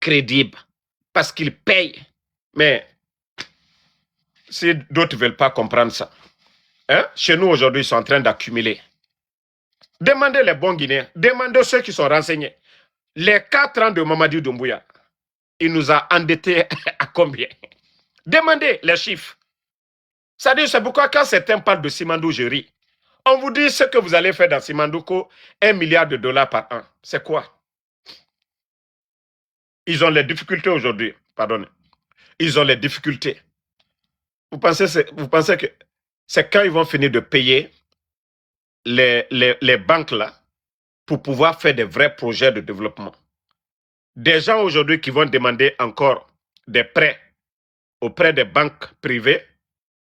crédible parce qu'ils payent. Mais si d'autres ne veulent pas comprendre ça, hein? Chez nous aujourd'hui, ils sont en train d'accumuler. Demandez les bons Guinéens, demandez ceux qui sont renseignés. Les 4 ans de Mamadi Doumbouya, il nous a endettés à combien? Demandez les chiffres. C'est-à-dire, c'est pourquoi quand certains parlent de Simandou, je ris. On vous dit ce que vous allez faire dans Simandouko, 1 milliard de dollars par an. C'est quoi? Ils ont les difficultés aujourd'hui. Pardonnez. Ils ont les difficultés. Vous pensez que c'est quand ils vont finir de payer les banques là pour pouvoir faire des vrais projets de développement. Des gens aujourd'hui qui vont demander encore des prêts auprès des banques privées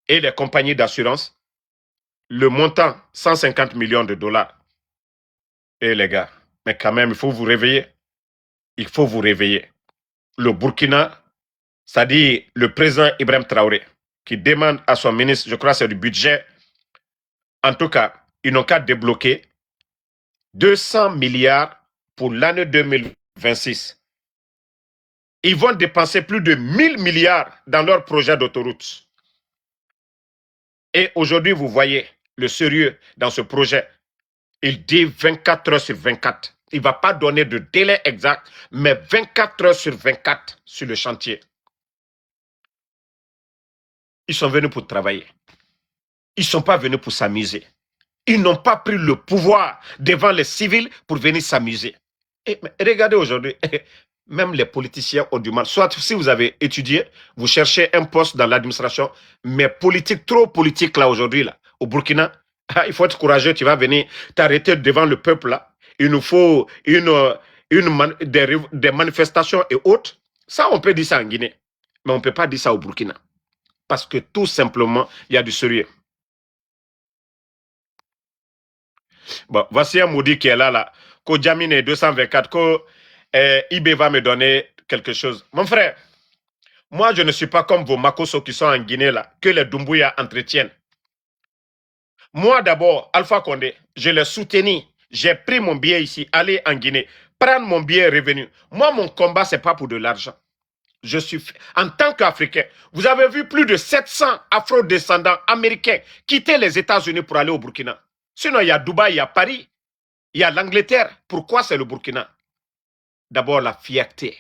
et des compagnies d'assurance, le montant 150 millions de dollars. Et les gars, mais quand même, il faut vous réveiller. Il faut vous réveiller. Le Burkina, c'est-à-dire le président Ibrahim Traoré, qui demande à son ministre, je crois que c'est du budget, en tout cas, ils n'ont qu'à débloquer 200 milliards pour l'année 2026. Ils vont dépenser plus de 1000 milliards dans leur projet d'autoroute. Et aujourd'hui, vous voyez le sérieux dans ce projet. Il dit 24 heures sur 24. Il ne va pas donner de délai exact, mais 24 heures sur 24 sur le chantier. Ils sont venus pour travailler. Ils ne sont pas venus pour s'amuser. Ils n'ont pas pris le pouvoir devant les civils pour venir s'amuser. Et regardez aujourd'hui, même les politiciens ont du mal. Soit si vous avez étudié, vous cherchez un poste dans l'administration, mais politique, trop politique là aujourd'hui, là, au Burkina, il faut être courageux, tu vas venir t'arrêter devant le peuple là. Il nous faut des manifestations et autres. Ça, on peut dire ça en Guinée, mais on ne peut pas dire ça au Burkina. Parce que tout simplement, il y a du sérieux. Bon, voici un maudit qui est là. Kodjamine 224, que IB va me donner quelque chose. Mon frère, moi, je ne suis pas comme vos Makoso qui sont en Guinée, là, que les Doumbouya entretiennent. Moi, d'abord, Alpha Condé, je l'ai soutenu. J'ai pris mon billet ici, aller en Guinée, prendre mon billet revenu. Moi, mon combat, ce n'est pas pour de l'argent. Je suis, en tant qu'Africain, vous avez vu plus de 700 afro-descendants américains quitter les États-Unis pour aller au Burkina. Sinon, il y a Dubaï, il y a Paris, il y a l'Angleterre. Pourquoi c'est le Burkina? D'abord, la fierté.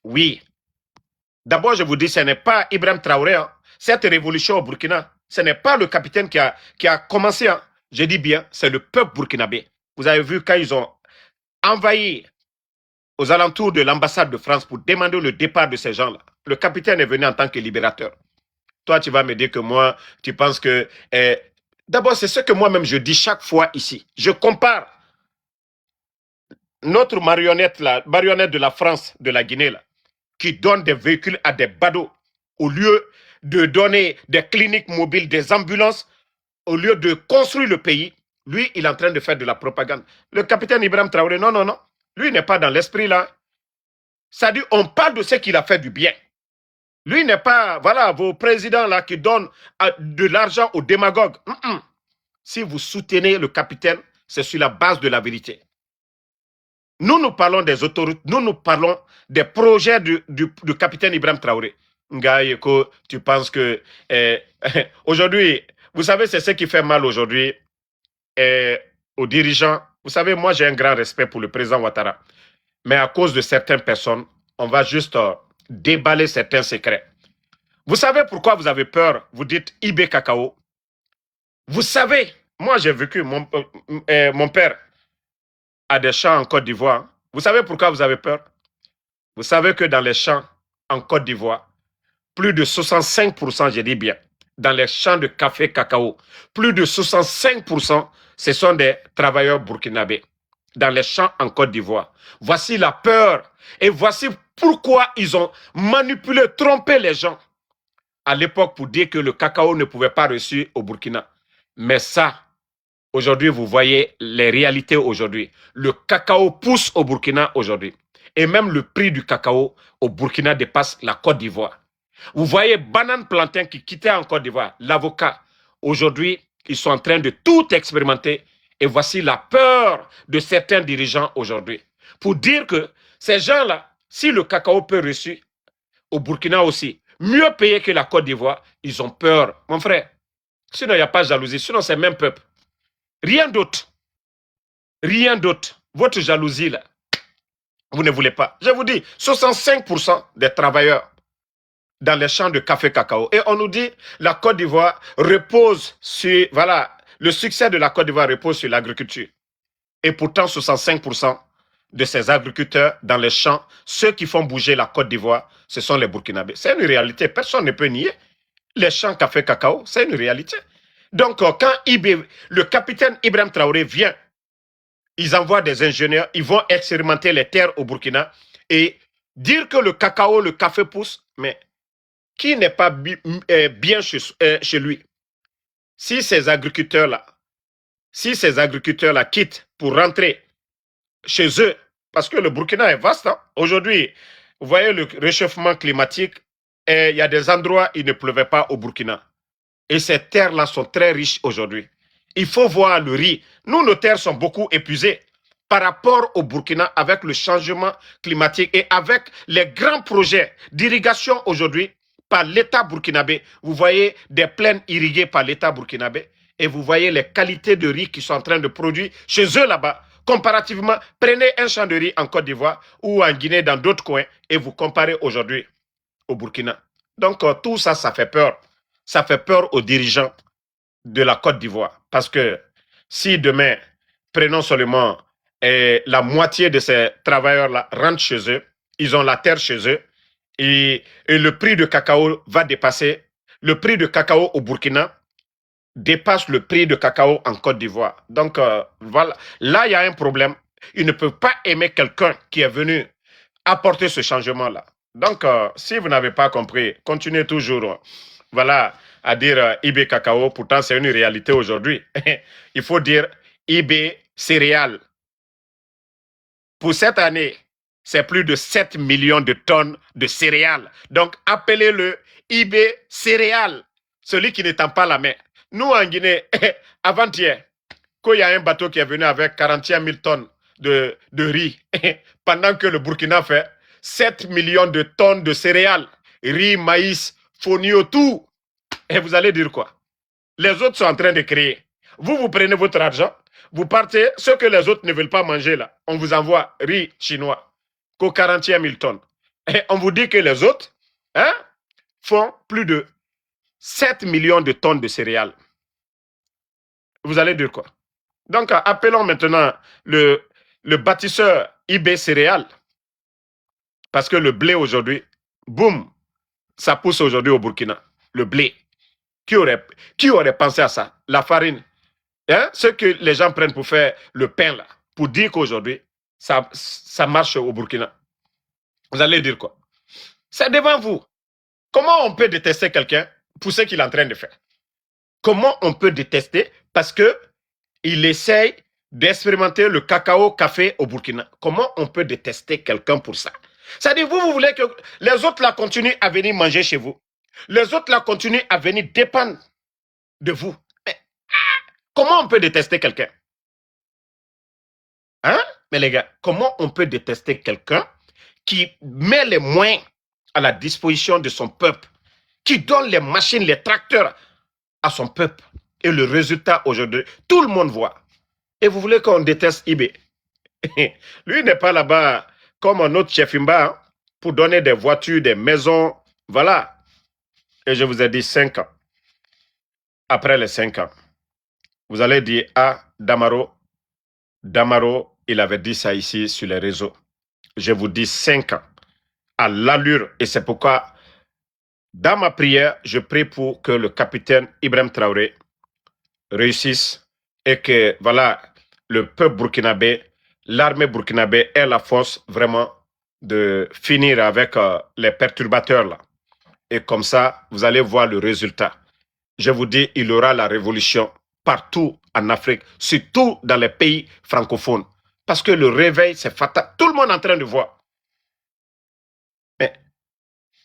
Oui. D'abord, je vous dis, ce n'est pas Ibrahim Traoré, hein. Cette révolution au Burkina, ce n'est pas le capitaine qui a commencé. Hein. Je dis bien, c'est le peuple burkinabé. Vous avez vu quand ils ont envahi aux alentours de l'ambassade de France pour demander le départ de ces gens-là. Le capitaine est venu en tant que libérateur. Toi, tu vas me dire que moi, tu penses que... D'abord, c'est ce que moi-même je dis chaque fois ici. Je compare notre marionnette de la France, de la Guinée, là, qui donne des véhicules à des badauds, au lieu de donner des cliniques mobiles, des ambulances, au lieu de construire le pays, lui, il est en train de faire de la propagande. Le capitaine Ibrahim Traoré, non, non, non. Lui, il n'est pas dans l'esprit là. Ça dit, on parle de ce qu'il a fait du bien. Lui n'est pas, voilà, vos présidents là qui donnent de l'argent aux démagogues. Si vous soutenez le capitaine, c'est sur la base de la vérité. Nous parlons des autoroutes, nous parlons des projets du capitaine Ibrahim Traoré. Ngaïko, tu penses que... aujourd'hui, vous savez, c'est ce qui fait mal aujourd'hui aux dirigeants. Vous savez, moi, j'ai un grand respect pour le président Ouattara. Mais à cause de certaines personnes, on va juste déballer certains secrets. Vous savez pourquoi vous avez peur? Vous dites IB Cacao. Vous savez, moi, j'ai vécu, mon père a des champs en Côte d'Ivoire. Vous savez pourquoi vous avez peur? Vous savez que dans les champs en Côte d'Ivoire, plus de 65%, je dis bien, dans les champs de café cacao, plus de 65%, ce sont des travailleurs burkinabés. Dans les champs en Côte d'Ivoire. Voici la peur. Et voici pourquoi ils ont manipulé, trompé les gens à l'époque pour dire que le cacao ne pouvait pas réussir au Burkina. Mais ça, aujourd'hui, vous voyez les réalités aujourd'hui. Le cacao pousse au Burkina aujourd'hui. Et même le prix du cacao au Burkina dépasse la Côte d'Ivoire. Vous voyez Banane Plantain qui quittait en Côte d'Ivoire, l'avocat. Aujourd'hui, ils sont en train de tout expérimenter. Et voici la peur de certains dirigeants aujourd'hui. Pour dire que ces gens-là, Si le cacao peut réussir au Burkina aussi, mieux payé que la Côte d'Ivoire, ils ont peur, mon frère. Sinon, il n'y a pas de jalousie. Sinon, c'est le même peuple. Rien d'autre. Rien d'autre. Votre jalousie, là, vous ne voulez pas. Je vous dis, 65% des travailleurs dans les champs de café cacao. Et on nous dit, la Côte d'Ivoire repose sur, voilà, le succès de la Côte d'Ivoire repose sur l'agriculture. Et pourtant, 65% de ces agriculteurs dans les champs, ceux qui font bouger la Côte d'Ivoire, ce sont les Burkinabés. C'est une réalité, personne ne peut nier. Les champs café cacao, c'est une réalité. Donc, quand le capitaine Ibrahim Traoré vient, ils envoient des ingénieurs, ils vont expérimenter les terres au Burkina et dire que le cacao, le café pousse, mais qui n'est pas bien chez lui? Si ces agriculteurs-là quittent pour rentrer chez eux, parce que le Burkina est vaste, hein? Aujourd'hui, vous voyez le réchauffement climatique, il y a des endroits où il ne pleuvait pas au Burkina. Et ces terres-là sont très riches aujourd'hui. Il faut voir le riz. Nous, nos terres sont beaucoup épuisées par rapport au Burkina avec le changement climatique et avec les grands projets d'irrigation aujourd'hui par l'État burkinabé. Vous voyez des plaines irriguées par l'État burkinabé et vous voyez les qualités de riz qui sont en train de produire chez eux là-bas. Comparativement, prenez un champ de riz en Côte d'Ivoire ou en Guinée, dans d'autres coins, et vous comparez aujourd'hui au Burkina. Donc, tout ça, ça fait peur. Ça fait peur aux dirigeants de la Côte d'Ivoire. Parce que si demain, prenons seulement la moitié de ces travailleurs-là rentrent chez eux, ils ont la terre chez eux, et le prix de cacao va dépasser, le prix de cacao au Burkina dépasse le prix de cacao en Côte d'Ivoire. Donc, voilà, là, il y a un problème. Ils ne peuvent pas aimer quelqu'un qui est venu apporter ce changement-là. Donc, si vous n'avez pas compris, continuez toujours, voilà, à dire IB cacao. Pourtant, c'est une réalité aujourd'hui. Il faut dire IB céréales. Pour cette année, c'est plus de 7 millions de tonnes de céréales. Donc, appelez-le IB céréales, celui qui n'étend pas la main. Nous, en Guinée, avant-hier, quand il y a un bateau qui est venu avec 41 000 tonnes de riz, pendant que le Burkina fait 7 millions de tonnes de céréales, riz, maïs, fonio, tout. Et vous allez dire quoi? Les autres sont en train de créer. Vous prenez votre argent, vous partez, ce que les autres ne veulent pas manger là, on vous envoie riz chinois, qu'aux 41 000 tonnes. Et on vous dit que les autres font plus de 7 millions de tonnes de céréales. Vous allez dire quoi? Donc, appelons maintenant le bâtisseur IB céréales. Parce que le blé aujourd'hui, boum, ça pousse aujourd'hui au Burkina. Le blé. Qui aurait pensé à ça? La farine. Ce que les gens prennent pour faire le pain là, pour dire qu'aujourd'hui, ça marche au Burkina. Vous allez dire quoi? C'est devant vous. Comment on peut détester quelqu'un pour ce qu'il est en train de faire? Comment on peut détester parce qu'il essaye d'expérimenter le cacao-café au Burkina? Comment on peut détester quelqu'un pour ça? C'est-à-dire, vous voulez que les autres là continuent à venir manger chez vous. Les autres là continuent à venir dépendre de vous. Mais, comment on peut détester quelqu'un? Hein? Mais les gars, comment on peut détester quelqu'un qui met les moyens à la disposition de son peuple, qui donne les machines, les tracteurs à son peuple? Et le résultat aujourd'hui, tout le monde voit. Et vous voulez qu'on déteste IB? Lui n'est pas là-bas comme un autre chef Imba pour donner des voitures, des maisons. Voilà. Et je vous ai dit 5 ans. Après les 5 ans, vous allez dire, ah, Damaro, il avait dit ça ici sur les réseaux. Je vous dis 5 ans à l'allure. Et c'est pourquoi, dans ma prière, je prie pour que le capitaine Ibrahim Traoré réussisse et que, voilà, le peuple burkinabé, l'armée burkinabé ait la force vraiment de finir avec les perturbateurs là. Et comme ça, vous allez voir le résultat. Je vous dis, il y aura la révolution partout en Afrique, surtout dans les pays francophones. Parce que le réveil, c'est fatal. Tout le monde est en train de voir. Mais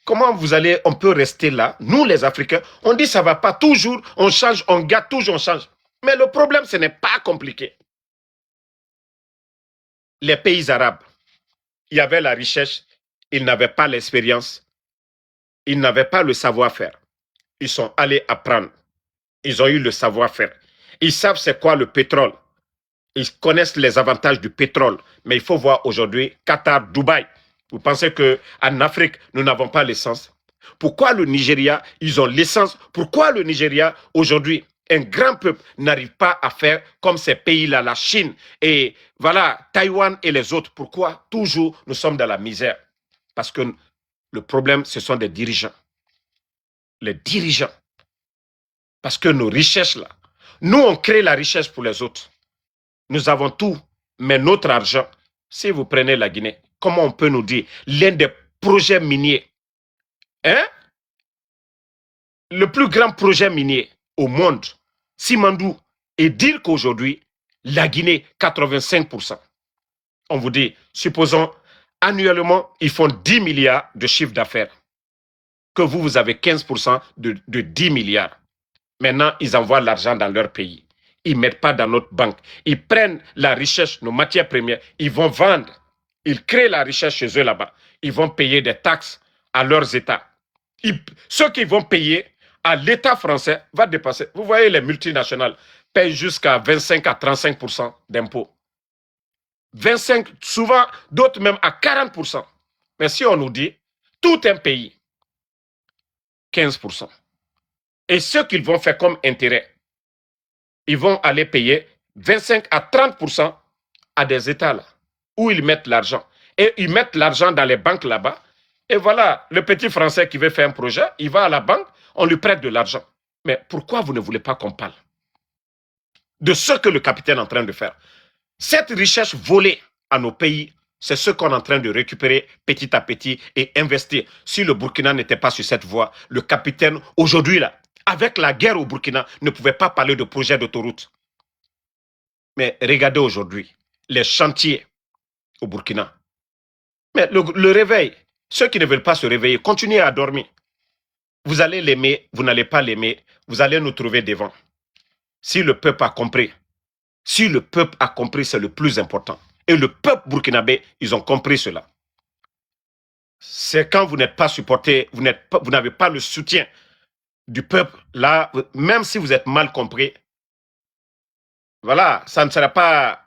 comment on peut rester là? Nous, les Africains, on dit ça ne va pas toujours, on change, on gâte, toujours on change. Mais le problème, ce n'est pas compliqué. Les pays arabes, il y avait la richesse ils n'avaient pas l'expérience, ils n'avaient pas le savoir-faire. Ils sont allés apprendre. Ils ont eu le savoir-faire. Ils savent c'est quoi le pétrole. Ils connaissent les avantages du pétrole. Mais il faut voir aujourd'hui Qatar, Dubaï. Vous pensez qu'en Afrique, nous n'avons pas l'essence? Pourquoi le Nigeria, ils ont l'essence? Pourquoi le Nigeria, aujourd'hui, un grand peuple n'arrive pas à faire comme ces pays-là, la Chine et voilà, Taïwan et les autres? Pourquoi toujours nous sommes dans la misère? Parce que le problème, ce sont des dirigeants. Les dirigeants. Parce que nos richesses, là, nous, on crée la richesse pour les autres. Nous avons tout, mais notre argent, si vous prenez la Guinée, comment on peut nous dire l'un des projets miniers, hein? Le plus grand projet minier au monde, Simandou, et dire qu'aujourd'hui, la Guinée, 85%. On vous dit, supposons, annuellement, ils font 10 milliards de chiffre d'affaires. Que vous avez 15% de 10 milliards. Maintenant, ils envoient l'argent dans leur pays. Ils ne mettent pas dans notre banque. Ils prennent la richesse, nos matières premières, ils vont vendre. Ils créent la richesse chez eux là-bas. Ils vont payer des taxes à leurs États. Ceux qui vont payer à l'État français va dépasser. Vous voyez, les multinationales payent jusqu'à 25 à 35% d'impôts. 25, souvent, d'autres même à 40%. Mais si on nous dit, tout un pays, 15%. Et ce qu'ils vont faire comme intérêt, ils vont aller payer 25 à 30% à des États là, où ils mettent l'argent. Et ils mettent l'argent dans les banques là-bas. Et voilà, le petit Français qui veut faire un projet, il va à la banque, on lui prête de l'argent. Mais pourquoi vous ne voulez pas qu'on parle de ce que le capitaine est en train de faire? Cette richesse volée à nos pays, c'est ce qu'on est en train de récupérer petit à petit et investir. Si le Burkina n'était pas sur cette voie, le capitaine, aujourd'hui, là, avec la guerre au Burkina, ne pouvait pas parler de projet d'autoroute. Mais regardez aujourd'hui, les chantiers au Burkina. Mais le réveil, ceux qui ne veulent pas se réveiller, continuez à dormir. Vous allez l'aimer, vous n'allez pas l'aimer, vous allez nous trouver devant. Si le peuple a compris, c'est le plus important. Et le peuple burkinabé, ils ont compris cela. C'est quand vous n'êtes pas supporté, vous n'avez pas le soutien du peuple, là, même si vous êtes mal compris, voilà, ça ne sera pas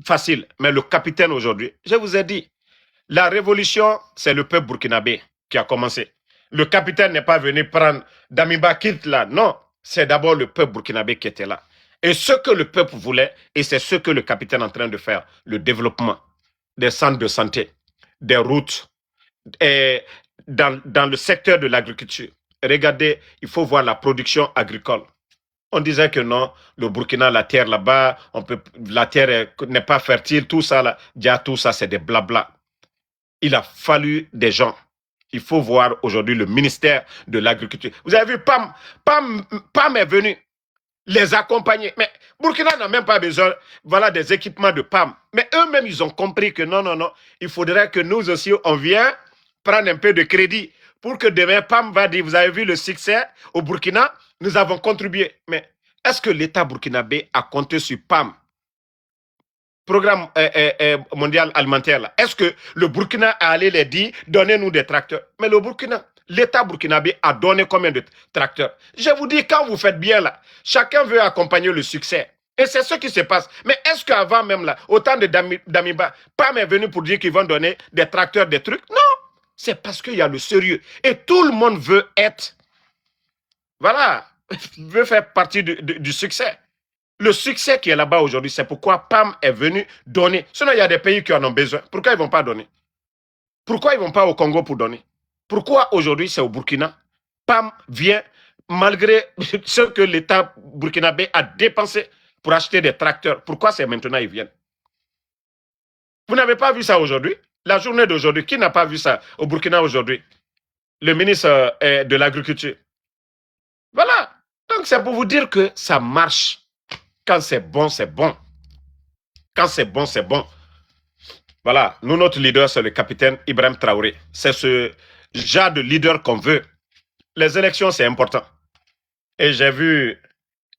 facile. Mais le capitaine aujourd'hui, je vous ai dit, la révolution, c'est le peuple burkinabé qui a commencé. Le capitaine n'est pas venu prendre Damiba quitte là, non, c'est d'abord le peuple burkinabé qui était là. Et ce que le peuple voulait, et c'est ce que le capitaine est en train de faire, le développement des centres de santé, des routes, et dans le secteur de l'agriculture. Regardez, il faut voir la production agricole. On disait que non, le Burkina, la terre là-bas, la terre n'est pas fertile, tout ça, là, déjà tout ça, c'est des blabla. Il a fallu des gens. Il faut voir aujourd'hui le ministère de l'Agriculture. Vous avez vu, PAM est venu les accompagner. Mais Burkina n'a même pas besoin, voilà, des équipements de PAM. Mais eux-mêmes, ils ont compris que non, non, non, il faudrait que nous aussi, on vienne prendre un peu de crédit pour que demain, PAM va dire, vous avez vu le succès au Burkina, nous avons contribué. Mais est-ce que l'État burkinabé a compté sur PAM, programme mondial alimentaire, est-ce que le Burkina a allé les dire, donnez-nous des tracteurs? Mais le Burkina, l'État burkinabé a donné combien de tracteurs? Je vous dis, quand vous faites bien là, chacun veut accompagner le succès. Et c'est ce qui se passe. Mais est-ce qu'avant même là, au temps de Damiba, PAM est venu pour dire qu'ils vont donner des tracteurs, des trucs? Non, c'est parce qu'il y a le sérieux. Et tout le monde veut être, voilà, veut faire partie du succès. Le succès qui est là-bas aujourd'hui, c'est pourquoi PAM est venu donner. Sinon, il y a des pays qui en ont besoin. Pourquoi ils ne vont pas donner? Pourquoi ils ne vont pas au Congo pour donner? Pourquoi aujourd'hui, c'est au Burkina? PAM vient, malgré ce que l'État burkinabé a dépensé pour acheter des tracteurs. Pourquoi c'est maintenant ils viennent? Vous n'avez pas vu ça aujourd'hui? La journée d'aujourd'hui, qui n'a pas vu ça au Burkina aujourd'hui? Le ministre de l'Agriculture. Voilà. Donc, c'est pour vous dire que ça marche. Quand c'est bon, c'est bon. Quand c'est bon, c'est bon. Voilà, nous, notre leader, c'est le capitaine Ibrahim Traoré. C'est ce genre de leader qu'on veut. Les élections, c'est important. Et j'ai vu,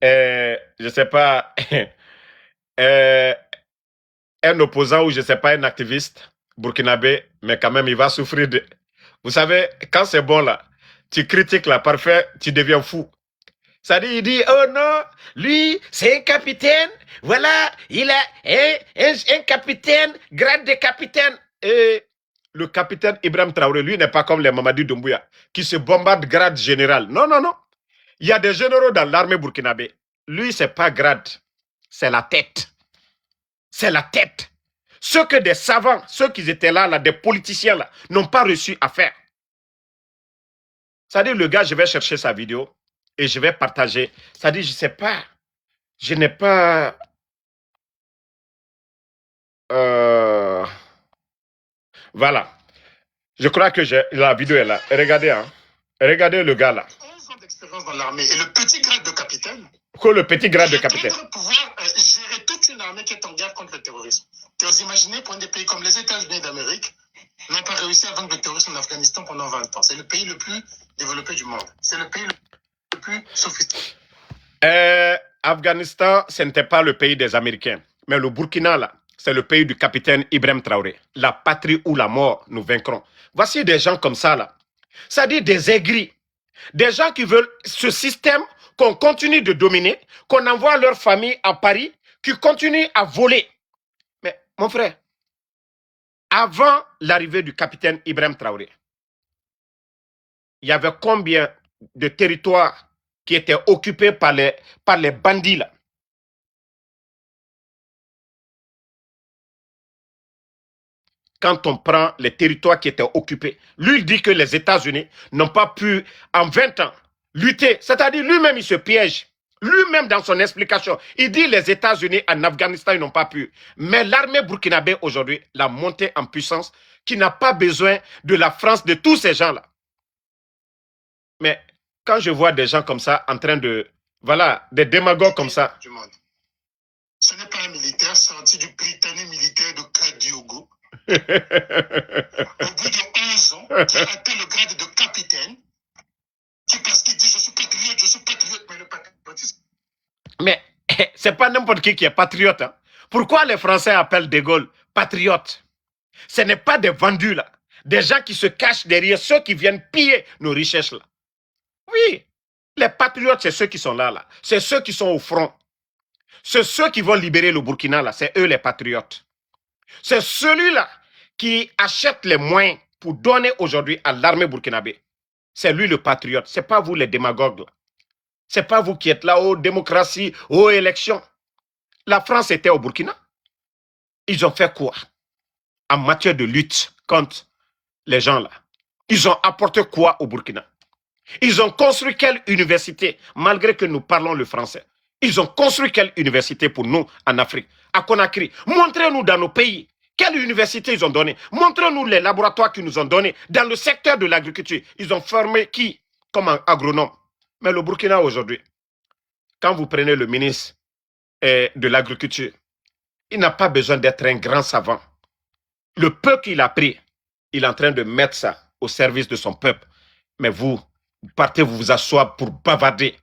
je ne sais pas, un opposant ou je ne sais pas, un activiste burkinabé, mais quand même, il va souffrir de... Vous savez, quand c'est bon là, tu critiques la parfait, tu deviens fou. Ça dit, il dit, oh non, lui, c'est un capitaine, voilà, il a un capitaine, grade de capitaine. Et le capitaine Ibrahim Traoré, lui, n'est pas comme les Mamadi Doumbouya, qui se bombardent grade général. Non, non, non. Il y a des généraux dans l'armée burkinabé. Lui, c'est pas grade, c'est la tête. C'est la tête. Ce que des savants, ceux qui étaient là, des politiciens là, n'ont pas réussi à faire. C'est-à-dire, le gars, je vais chercher sa vidéo et je vais partager. C'est-à-dire, je ne sais pas, je n'ai pas... Voilà. Je crois que la vidéo est là. Regardez, hein. Regardez le gars là. 11 ans d'expérience dans l'armée et le petit grade de capitaine. Que le petit grade de capitaine. Il pouvoir gérer toute une armée qui est en guerre contre le terrorisme. Vous imaginez, pour des pays comme les États-Unis d'Amérique, n'ont pas réussi à vaincre le terrorisme en Afghanistan pendant 20 ans. C'est le pays le plus développé du monde. C'est le pays le plus sophistiqué. Afghanistan, ce n'était pas le pays des Américains. Mais le Burkina, là, c'est le pays du capitaine Ibrahim Traoré. La patrie ou la mort, nous vaincrons. Voici des gens comme ça, là. Ça dit des aigris. Des gens qui veulent ce système qu'on continue de dominer, qu'on envoie leur famille à Paris, qui continuent à voler. Mais, mon frère, avant l'arrivée du capitaine Ibrahim Traoré, il y avait combien de territoires qui étaient occupés par les bandits, là? Quand on prend les territoires qui étaient occupés, lui il dit que les États-Unis n'ont pas pu, en 20 ans, lutter. C'est-à-dire, lui-même, il se piège. Lui-même, dans son explication, il dit les États-Unis en Afghanistan, ils n'ont pas pu. Mais l'armée burkinabé, aujourd'hui, la montée en puissance, qui n'a pas besoin de la France, de tous ces gens-là. Mais quand je vois des gens comme ça, en train de... Voilà, des démagogues comme ça. Ce n'est pas un militaire sorti du Britannique militaire de Kadiogo. Au bout de 11 ans, qui a atteint le grade de capitaine, qui parce qu'il dit je suis patriote, mais le patriotisme. Mais c'est pas n'importe qui est patriote. Hein. Pourquoi les Français appellent De Gaulle patriote? Ce n'est pas des vendus là, des gens qui se cachent derrière ceux qui viennent piller nos richesses là. Oui, les patriotes, c'est ceux qui sont là. C'est ceux qui sont au front. C'est ceux qui vont libérer le Burkina là, c'est eux les patriotes. C'est celui-là qui achète les moyens pour donner aujourd'hui à l'armée burkinabé. C'est lui le patriote. Ce n'est pas vous les démagogues. Ce n'est pas vous qui êtes là, aux démocratie, aux élections. La France était au Burkina. Ils ont fait quoi en matière de lutte contre les gens là? Ils ont apporté quoi au Burkina? Ils ont construit quelle université, malgré que nous parlons le français? Ils ont construit quelle université pour nous en Afrique? À Conakry. Montrez-nous dans nos pays. Quelle université ils ont donné? Montrez-nous les laboratoires qu'ils nous ont donnés. Dans le secteur de l'agriculture, ils ont formé qui comme agronome? Mais le Burkina aujourd'hui, quand vous prenez le ministre de l'agriculture, il n'a pas besoin d'être un grand savant. Le peu qu'il a pris, il est en train de mettre ça au service de son peuple. Mais vous partez vous asseoir pour bavarder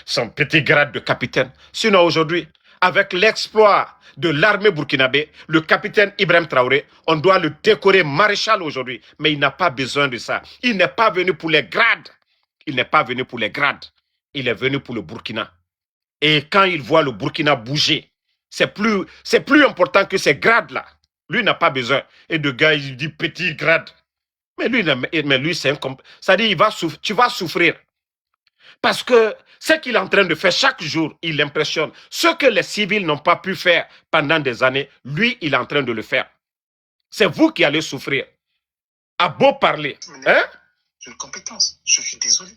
son petit grade de capitaine. Sinon aujourd'hui, avec l'exploit de l'armée burkinabé, le capitaine Ibrahim Traoré, on doit le décorer maréchal aujourd'hui. Mais il n'a pas besoin de ça. Il n'est pas venu pour les grades. Il n'est pas venu pour les grades. Il est venu pour le Burkina. Et quand il voit le Burkina bouger, c'est plus important que ces grades-là. Lui n'a pas besoin. Et de gars, il dit petit grade. Mais lui c'est un... Ça dit, tu vas souffrir. Parce que ce qu'il est en train de faire chaque jour, il impressionne. Ce que les civils n'ont pas pu faire pendant des années, lui, il est en train de le faire. C'est vous qui allez souffrir. À beau parler. Hein? J'ai une compétence. Je suis désolé.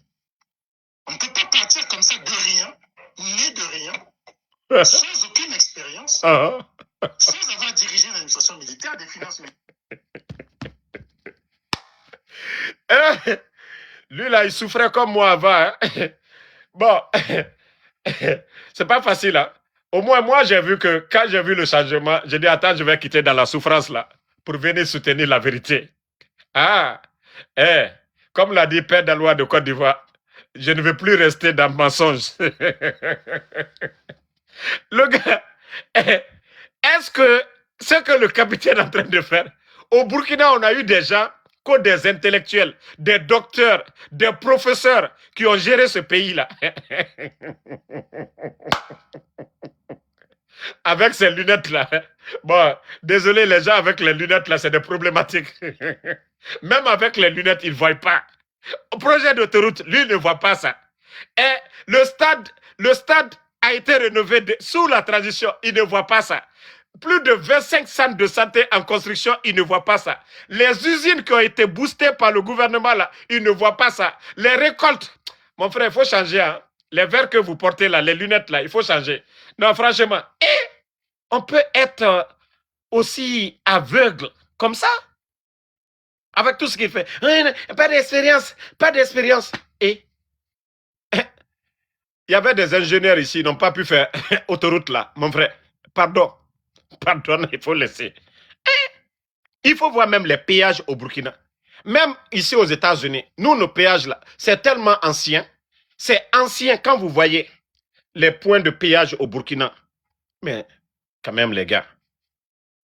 On ne peut pas partir comme ça de rien, ni de rien, sans aucune expérience, sans avoir dirigé l'administration militaire, des finances militaires. Lui, là, il souffrait comme moi avant. Hein? Bon, c'est pas facile. Hein? Au moins, moi, j'ai vu que quand j'ai vu le changement, j'ai dit, attends, je vais quitter dans la souffrance, là, pour venir soutenir la vérité. Ah, comme l'a dit Père Dalois de Côte d'Ivoire, je ne veux plus rester dans le mensonge. Le gars, est-ce que ce que le capitaine est en train de faire, Au Burkina, on a eu des gens, que des intellectuels, des docteurs, des professeurs qui ont géré ce pays-là. Avec ces lunettes-là. Bon, désolé, les gens avec les lunettes-là, c'est des problématiques. Même avec les lunettes, ils ne voient pas. Au projet d'autoroute, lui ne voit pas ça. Et le stade a été rénové sous la transition, il ne voit pas ça. Plus de 25 centres de santé en construction, il ne voit pas ça. Les usines qui ont été boostées par le gouvernement, là, il ne voit pas ça. Les récoltes, mon frère, il faut changer. Hein. Les verres que vous portez là, les lunettes là, il faut changer. Non, franchement. Et on peut être aussi aveugle comme ça, avec tout ce qu'il fait. Pas d'expérience, pas d'expérience. Et il y avait des ingénieurs ici, ils n'ont pas pu faire autoroute là, mon frère. Pardon, il faut laisser. Il faut voir même les péages au Burkina. Même ici aux États-Unis, nous, nos péages là, c'est tellement ancien. C'est ancien quand vous voyez les points de péage au Burkina. Mais quand même, les gars,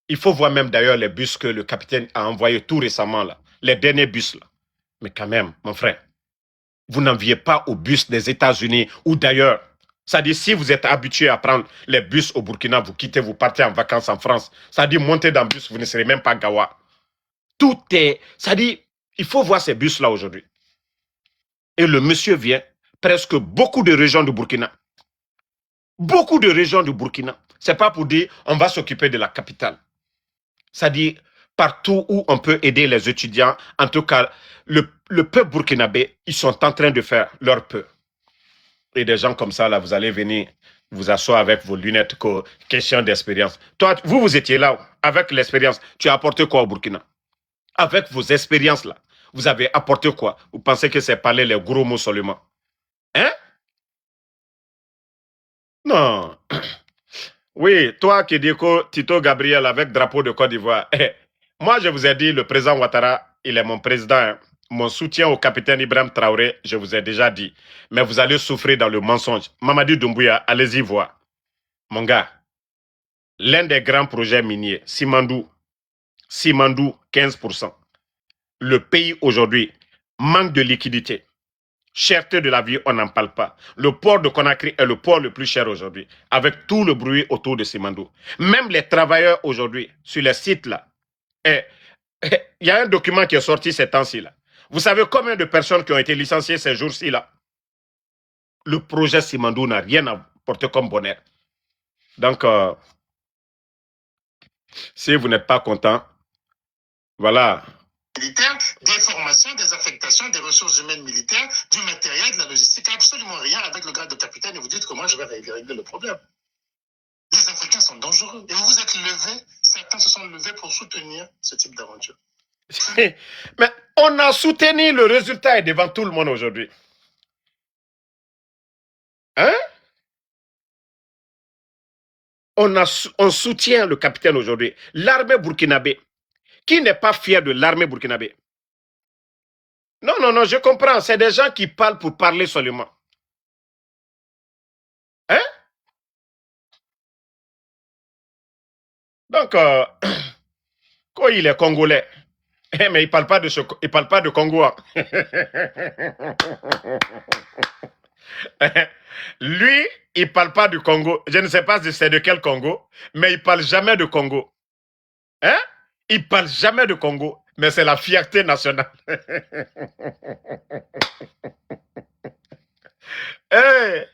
il faut voir même d'ailleurs les bus que le capitaine a envoyés tout récemment là. Les derniers bus là. Mais quand même, mon frère, vous n'enviez pas aux bus des États-Unis ou d'ailleurs. C'est-à-dire, si vous êtes habitué à prendre les bus au Burkina, vous quittez, vous partez en vacances en France. C'est-à-dire, montez dans le bus, vous ne serez même pas Gawa. Tout est... C'est-à-dire, il faut voir ces bus-là aujourd'hui. Et le monsieur vient, presque beaucoup de régions du Burkina. Beaucoup de régions du Burkina. C'est pas pour dire, on va s'occuper de la capitale. C'est-à-dire, partout où on peut aider les étudiants, en tout cas, le peuple burkinabé, ils sont en train de faire leur peu. Et des gens comme ça, là, vous allez venir vous asseoir avec vos lunettes, question d'expérience. Toi, vous étiez là, avec l'expérience. Tu as apporté quoi au Burkina? Avec vos expériences, là, vous avez apporté quoi? Vous pensez que c'est parler les gros mots seulement? Hein? Non. Oui, toi qui dis que Tito Gabriel avec drapeau de Côte d'Ivoire. Moi, je vous ai dit, le président Ouattara, il est mon président. Hein. Mon soutien au capitaine Ibrahim Traoré, je vous ai déjà dit. Mais vous allez souffrir dans le mensonge. Mamadi Doumbouya, allez-y voir. Mon gars, l'un des grands projets miniers, Simandou, 15%. Le pays aujourd'hui manque de liquidité. Cherté de la vie, on n'en parle pas. Le port de Conakry est le port le plus cher aujourd'hui, avec tout le bruit autour de Simandou. Même les travailleurs aujourd'hui, sur les sites là, il y a un document qui est sorti ces temps-ci là. Vous savez combien de personnes qui ont été licenciées ces jours-ci là? Le projet Simandou n'a rien apporté comme bonheur. Donc, si vous n'êtes pas content, voilà. Militaires, des formations, des affectations, des ressources humaines militaires, du matériel, de la logistique, absolument rien avec le grade de capitaine et vous dites comment je vais régler le problème. Les Africains sont dangereux et vous vous êtes levés, certains se sont levés pour soutenir ce type d'aventure. Mais on a soutenu, le résultat est devant tout le monde aujourd'hui. Hein? On soutient le capitaine aujourd'hui. L'armée burkinabé, qui n'est pas fier de l'armée burkinabé? Non, non, non, je comprends. C'est des gens qui parlent pour parler seulement. Hein? Donc, quand il est congolais, mais il ne parle pas de Congo. Hein. Lui, il ne parle pas du Congo. Je ne sais pas si c'est de quel Congo, mais il ne parle jamais de Congo. Hein? Il ne parle jamais de Congo, mais c'est la fierté nationale. Hey,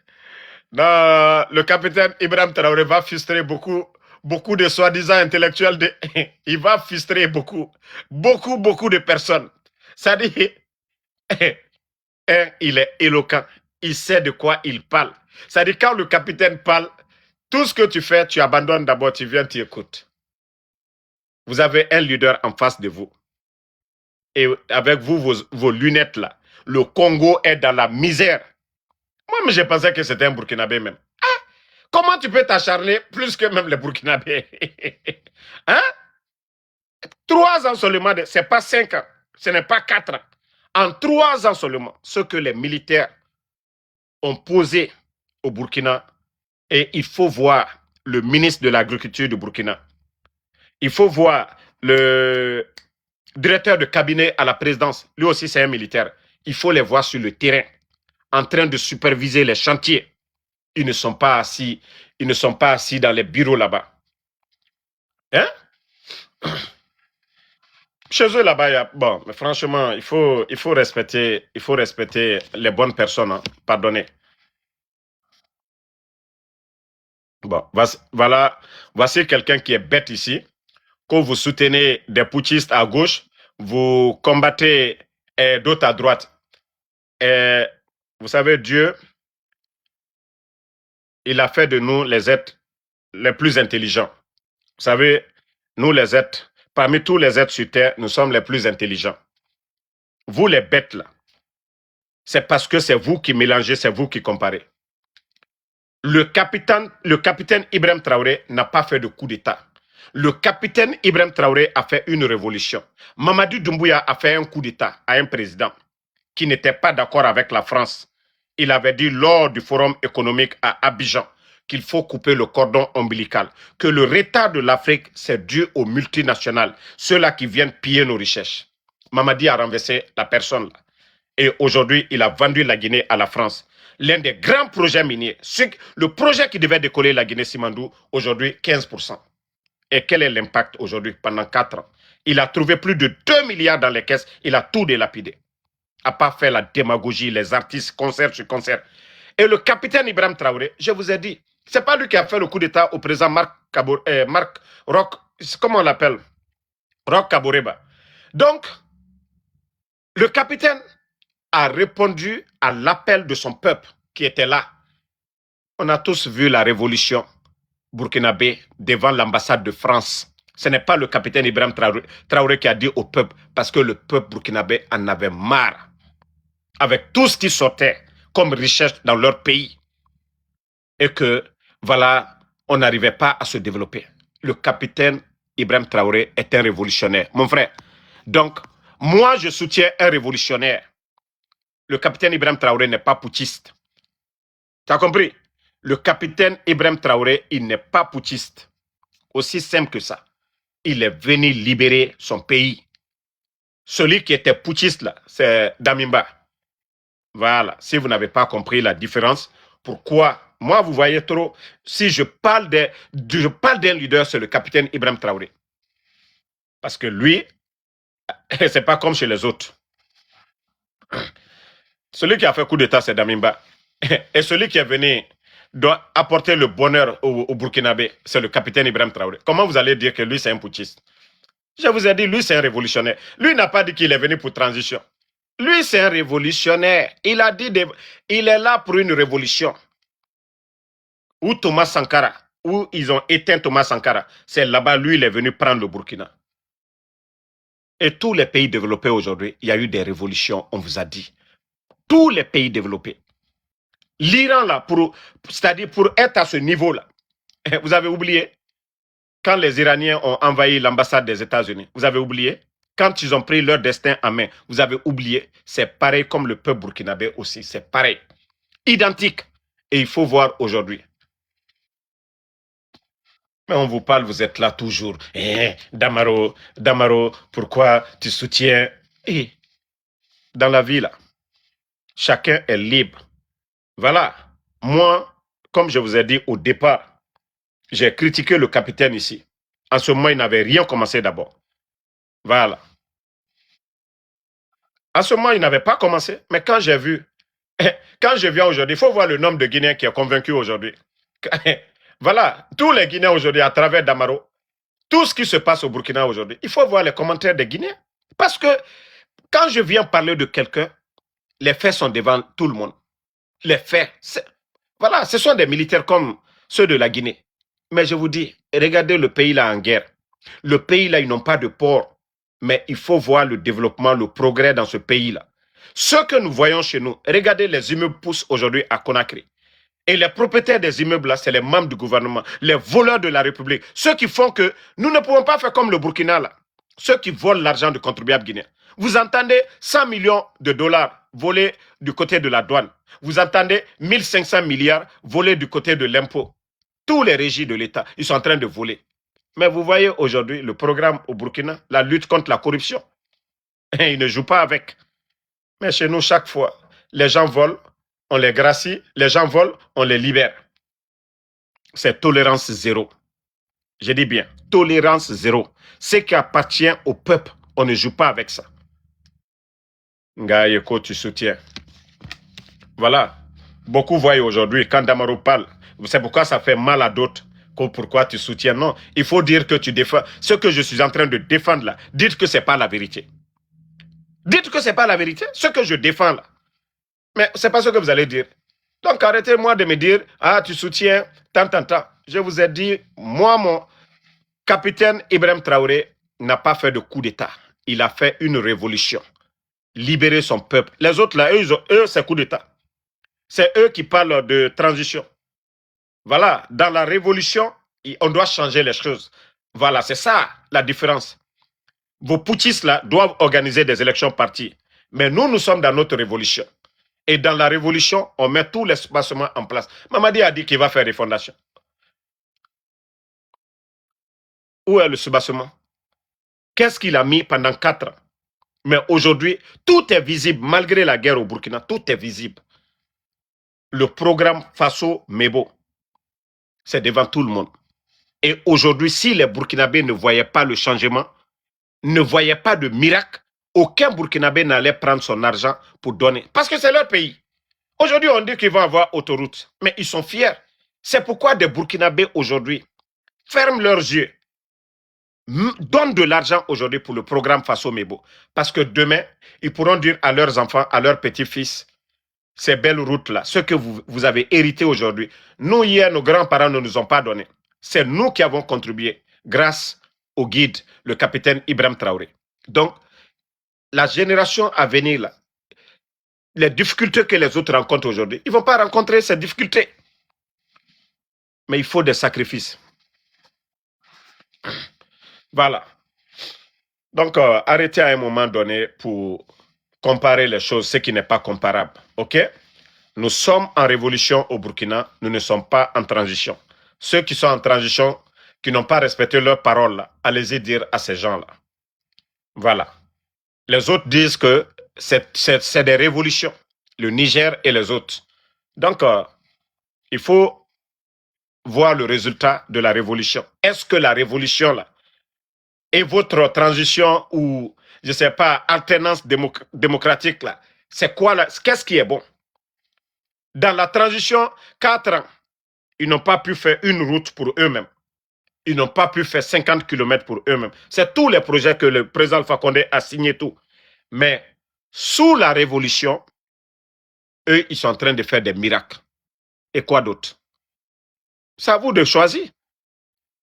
non, le capitaine Ibrahim Traoré va frustrer beaucoup de soi-disant intellectuels. Il va frustrer beaucoup de personnes. Ça dit, il est éloquent. Il sait de quoi il parle. Ça dit, quand le capitaine parle, tout ce que tu fais, tu abandonnes d'abord, tu viens, tu écoutes. Vous avez un leader en face de vous. Et avec vous, vos lunettes là, le Congo est dans la misère. Moi, je pensais que c'était un Burkinabé même. Ah, comment tu peux t'acharner plus que même les Burkinabés? Hein? 3 ans seulement, ce n'est pas 5 ans, ce n'est pas 4 ans. En 3 ans seulement, ce que les militaires ont posé au Burkina, et il faut voir le ministre de l'Agriculture du Burkina. Il faut voir le directeur de cabinet à la présidence, lui aussi c'est un militaire. Il faut les voir sur le terrain, en train de superviser les chantiers. Ils ne sont pas assis dans les bureaux là-bas. Hein? Chez eux là-bas, bon, mais franchement, il faut respecter les bonnes personnes. Hein. Pardonnez. Bon, voilà, voici quelqu'un qui est bête ici. Quand vous soutenez des putschistes à gauche, vous combattez d'autres à droite. Et vous savez, Dieu, il a fait de nous les êtres les plus intelligents. Vous savez, nous les êtres, parmi tous les êtres sur Terre, nous sommes les plus intelligents. Vous les bêtes là, c'est parce que c'est vous qui mélangez, c'est vous qui comparez. Le capitaine Ibrahim Traoré n'a pas fait de coup d'État. Le capitaine Ibrahim Traoré a fait une révolution. Mamadou Doumbouya a fait un coup d'État à un président qui n'était pas d'accord avec la France. Il avait dit lors du forum économique à Abidjan qu'il faut couper le cordon ombilical, que le retard de l'Afrique, c'est dû aux multinationales, ceux-là qui viennent piller nos richesses. Mamadi a renversé la personne là. Et aujourd'hui, il a vendu la Guinée à la France. L'un des grands projets miniers, le projet qui devait décoller la Guinée-Simandou, aujourd'hui 15%. Et quel est l'impact aujourd'hui pendant 4 ans? Il a trouvé plus de 2 milliards dans les caisses, il a tout délapidé. À part faire la démagogie, les artistes, concert sur concert. Et le capitaine Ibrahim Traoré, je vous ai dit, c'est pas lui qui a fait le coup d'État au président Marc Roch, comment on l'appelle? Roch Kaboreba. Donc, le capitaine a répondu à l'appel de son peuple qui était là. On a tous vu la révolution burkinabé devant l'ambassade de France. Ce n'est pas le capitaine Ibrahim Traoré qui a dit au peuple, parce que le peuple burkinabé en avait marre. Avec tout ce qui sortait comme richesse dans leur pays. Et que, voilà, on n'arrivait pas à se développer. Le capitaine Ibrahim Traoré est un révolutionnaire. Mon frère, donc, moi, je soutiens un révolutionnaire. Le capitaine Ibrahim Traoré n'est pas putschiste. Tu as compris? Le capitaine Ibrahim Traoré, il n'est pas putschiste. Aussi simple que ça. Il est venu libérer son pays. Celui qui était putschiste, là, c'est Damimba. Voilà. Si vous n'avez pas compris la différence, pourquoi? Moi, vous voyez trop. Si je parle d'un leader, c'est le capitaine Ibrahim Traoré. Parce que lui, c'est pas comme chez les autres. Celui qui a fait coup d'État, c'est Damimba. Et celui qui est venu doit apporter le bonheur au Burkinabé, c'est le capitaine Ibrahim Traoré. Comment vous allez dire que lui, c'est un putschiste? Je vous ai dit, lui, c'est un révolutionnaire. Lui n'a pas dit qu'il est venu pour transition. Lui, c'est un révolutionnaire. Il a dit, il est là pour une révolution. Où Thomas Sankara, où ils ont éteint Thomas Sankara, c'est là-bas, lui, il est venu prendre le Burkina. Et tous les pays développés aujourd'hui, il y a eu des révolutions, on vous a dit. Tous les pays développés. L'Iran, là, c'est-à-dire pour être à ce niveau-là, vous avez oublié, quand les Iraniens ont envahi l'ambassade des États-Unis, vous avez oublié, quand ils ont pris leur destin en main, vous avez oublié, c'est pareil comme le peuple burkinabé aussi, c'est pareil. Identique. Et il faut voir aujourd'hui. Mais on vous parle, vous êtes là toujours. Damaro, pourquoi tu soutiens? Dans la vie, là, chacun est libre. Voilà. Moi, comme je vous ai dit au départ, j'ai critiqué le capitaine ici. En ce moment, il n'avait rien commencé d'abord. Voilà. En ce moment, il n'avait pas commencé. Mais quand j'ai vu, quand je viens aujourd'hui, il faut voir le nombre de Guinéens qui est convaincu aujourd'hui. Voilà. Tous les Guinéens aujourd'hui, à travers Damaro, tout ce qui se passe au Burkina aujourd'hui, il faut voir les commentaires des Guinéens. Parce que quand je viens parler de quelqu'un, les faits sont devant tout le monde. Les faits, voilà, ce sont des militaires comme ceux de la Guinée. Mais je vous dis, regardez le pays là en guerre. Le pays là, ils n'ont pas de port. Mais il faut voir le développement, le progrès dans ce pays-là. Ce que nous voyons chez nous, regardez les immeubles poussent aujourd'hui à Conakry. Et les propriétaires des immeubles là, c'est les membres du gouvernement, les voleurs de la République. Ceux qui font que nous ne pouvons pas faire comme le Burkina là. Ceux qui volent l'argent du contribuable guinéen. Vous entendez 100 millions de dollars volés du côté de la douane. Vous entendez 1500 milliards volés du côté de l'impôt. Tous les régis de l'État, ils sont en train de voler. Mais vous voyez aujourd'hui le programme au Burkina, la lutte contre la corruption. Ils ne jouent pas avec. Mais chez nous, chaque fois, les gens volent, on les gracie, les gens volent, on les libère. C'est tolérance zéro. Je dis bien, tolérance zéro. Ce qui appartient au peuple, on ne joue pas avec ça. Ngayeko, tu soutiens. Voilà. Beaucoup voient aujourd'hui, quand Damaro parle, c'est pourquoi ça fait mal à d'autres. Pourquoi tu soutiens? Non, il faut dire que tu défends. Ce que je suis en train de défendre là, dites que ce n'est pas la vérité. Dites que ce n'est pas la vérité, ce que je défends là. Mais ce n'est pas ce que vous allez dire. Donc arrêtez-moi de me dire, ah, tu soutiens, tant. Je vous ai dit, moi, mon capitaine Ibrahim Traoré n'a pas fait de coup d'État. Il a fait une révolution. Libérer son peuple. Les autres là, eux c'est coup d'État. C'est eux qui parlent de transition. Voilà, dans la révolution, on doit changer les choses. Voilà, c'est ça la différence. Vos putschistes là doivent organiser des élections parties. Mais nous sommes dans notre révolution. Et dans la révolution, on met tous les spacements en place. Mamadi a dit qu'il va faire des fondations. Où est le soubassement? Qu'est-ce qu'il a mis pendant 4 ans? Mais aujourd'hui, tout est visible, malgré la guerre au Burkina, tout est visible. Le programme Faso Mebo, c'est devant tout le monde. Et aujourd'hui, si les Burkinabés ne voyaient pas le changement, ne voyaient pas de miracle, aucun Burkinabé n'allait prendre son argent pour donner. Parce que c'est leur pays. Aujourd'hui, on dit qu'ils vont avoir autoroute, mais ils sont fiers. C'est pourquoi des Burkinabés aujourd'hui ferment leurs yeux, donnent de l'argent aujourd'hui pour le programme Faso Mebo. Parce que demain, ils pourront dire à leurs enfants, à leurs petits-fils, ces belles routes-là, ce que vous avez hérité aujourd'hui. Nous, hier, nos grands-parents ne nous ont pas donné. C'est nous qui avons contribué grâce au guide, le capitaine Ibrahim Traoré. Donc, la génération à venir, là, les difficultés que les autres rencontrent aujourd'hui, ils ne vont pas rencontrer ces difficultés. Mais il faut des sacrifices. Voilà. Donc, arrêtez à un moment donné pour comparer les choses, ce qui n'est pas comparable. OK? Nous sommes en révolution au Burkina, nous ne sommes pas en transition. Ceux qui sont en transition, qui n'ont pas respecté leurs paroles, allez-y dire à ces gens-là. Voilà. Les autres disent que c'est des révolutions, le Niger et les autres. Donc, il faut voir le résultat de la révolution. Est-ce que la révolution, là, est votre transition ou, je ne sais pas, alternance démocratique, là, c'est quoi, là? Qu'est-ce qui est bon? Dans la transition, 4 ans, ils n'ont pas pu faire une route pour eux-mêmes. Ils n'ont pas pu faire 50 km pour eux-mêmes. C'est tous les projets que le président Alpha Condé a signé tout. Mais sous la révolution, eux, ils sont en train de faire des miracles. Et quoi d'autre? C'est à vous de choisir.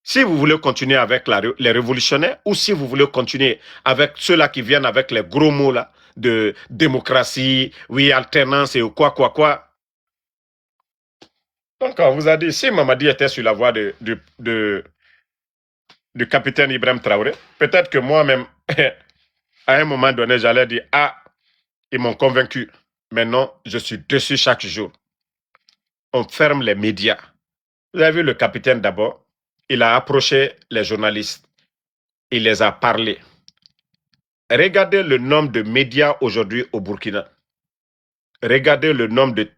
Si vous voulez continuer avec les révolutionnaires ou si vous voulez continuer avec ceux-là qui viennent avec les gros mots là, de démocratie, oui, alternance et quoi. Donc, on vous a dit, si Mamadi était sur la voie du capitaine Ibrahim Traoré, peut-être que moi-même, à un moment donné, j'allais dire, ah, ils m'ont convaincu. Maintenant, je suis dessus chaque jour. On ferme les médias. Vous avez vu le capitaine d'abord, il a approché les journalistes. Il les a parlé. Regardez le nombre de médias aujourd'hui au Burkina. Regardez le nombre de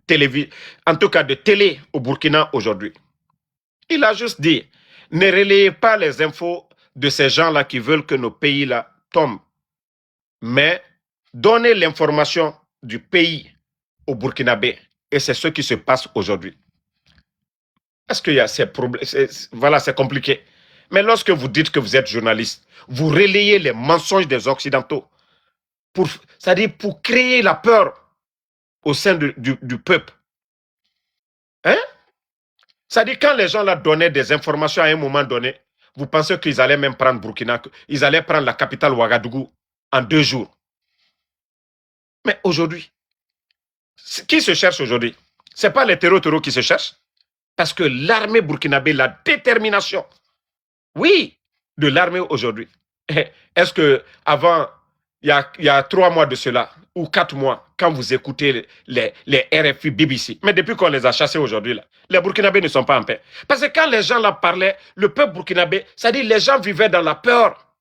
en tout cas de télé au Burkina aujourd'hui. Il a juste dit, ne relayez pas les infos de ces gens-là qui veulent que nos pays-là tombent, mais donnez l'information du pays au Burkinabé. Et c'est ce qui se passe aujourd'hui. Est-ce qu'il y a ces problèmes? Voilà, c'est compliqué. Mais lorsque vous dites que vous êtes journaliste, vous relayez les mensonges des Occidentaux, c'est-à-dire pour créer la peur au sein du peuple. Hein? C'est-à-dire quand les gens là donnaient des informations à un moment donné, vous pensez qu'ils allaient même prendre Burkina, ils allaient prendre la capitale Ouagadougou en 2 jours. Mais aujourd'hui, qui se cherche aujourd'hui? Ce n'est pas les terreaux qui se cherchent. Parce que l'armée burkinabé, la détermination, oui, de l'armée aujourd'hui. Est-ce que avant, il y a 3 mois de cela, ou 4 mois, quand vous écoutez les RFI, BBC, mais depuis qu'on les a chassés aujourd'hui, là, les Burkinabés ne sont pas en paix. Parce que quand les gens là parlaient, le peuple burkinabé, c'est-à-dire les gens vivaient dans la peur.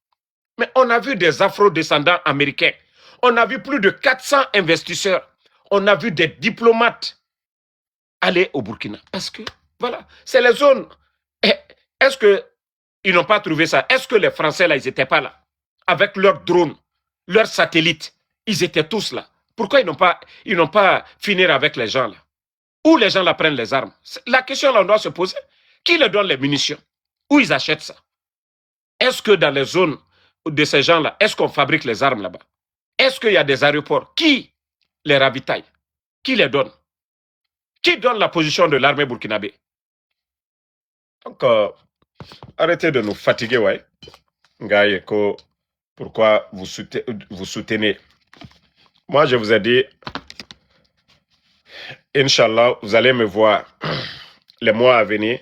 Mais on a vu des afro-descendants américains On a vu plus de 400 investisseurs. On a vu des diplomates aller au Burkina. Parce que, voilà, c'est les zones. Est-ce qu'ils n'ont pas trouvé ça? Est-ce que les Français, là, ils n'étaient pas là? Avec leurs drones, leurs satellites, ils étaient tous là. Pourquoi ils n'ont pas fini avec les gens, là? Où les gens là prennent les armes? La question, là, on doit se poser. Qui leur donne les munitions? Où ils achètent ça? Est-ce que dans les zones de ces gens-là, est-ce qu'on fabrique les armes là-bas? Est-ce qu'il y a des aéroports? Qui les ravitaille? Qui les donne? Qui donne la position de l'armée burkinabé? Donc, arrêtez de nous fatiguer, ouais. Ngaye, pourquoi vous soutenez? Moi, je vous ai dit, Inch'Allah, vous allez me voir les mois à venir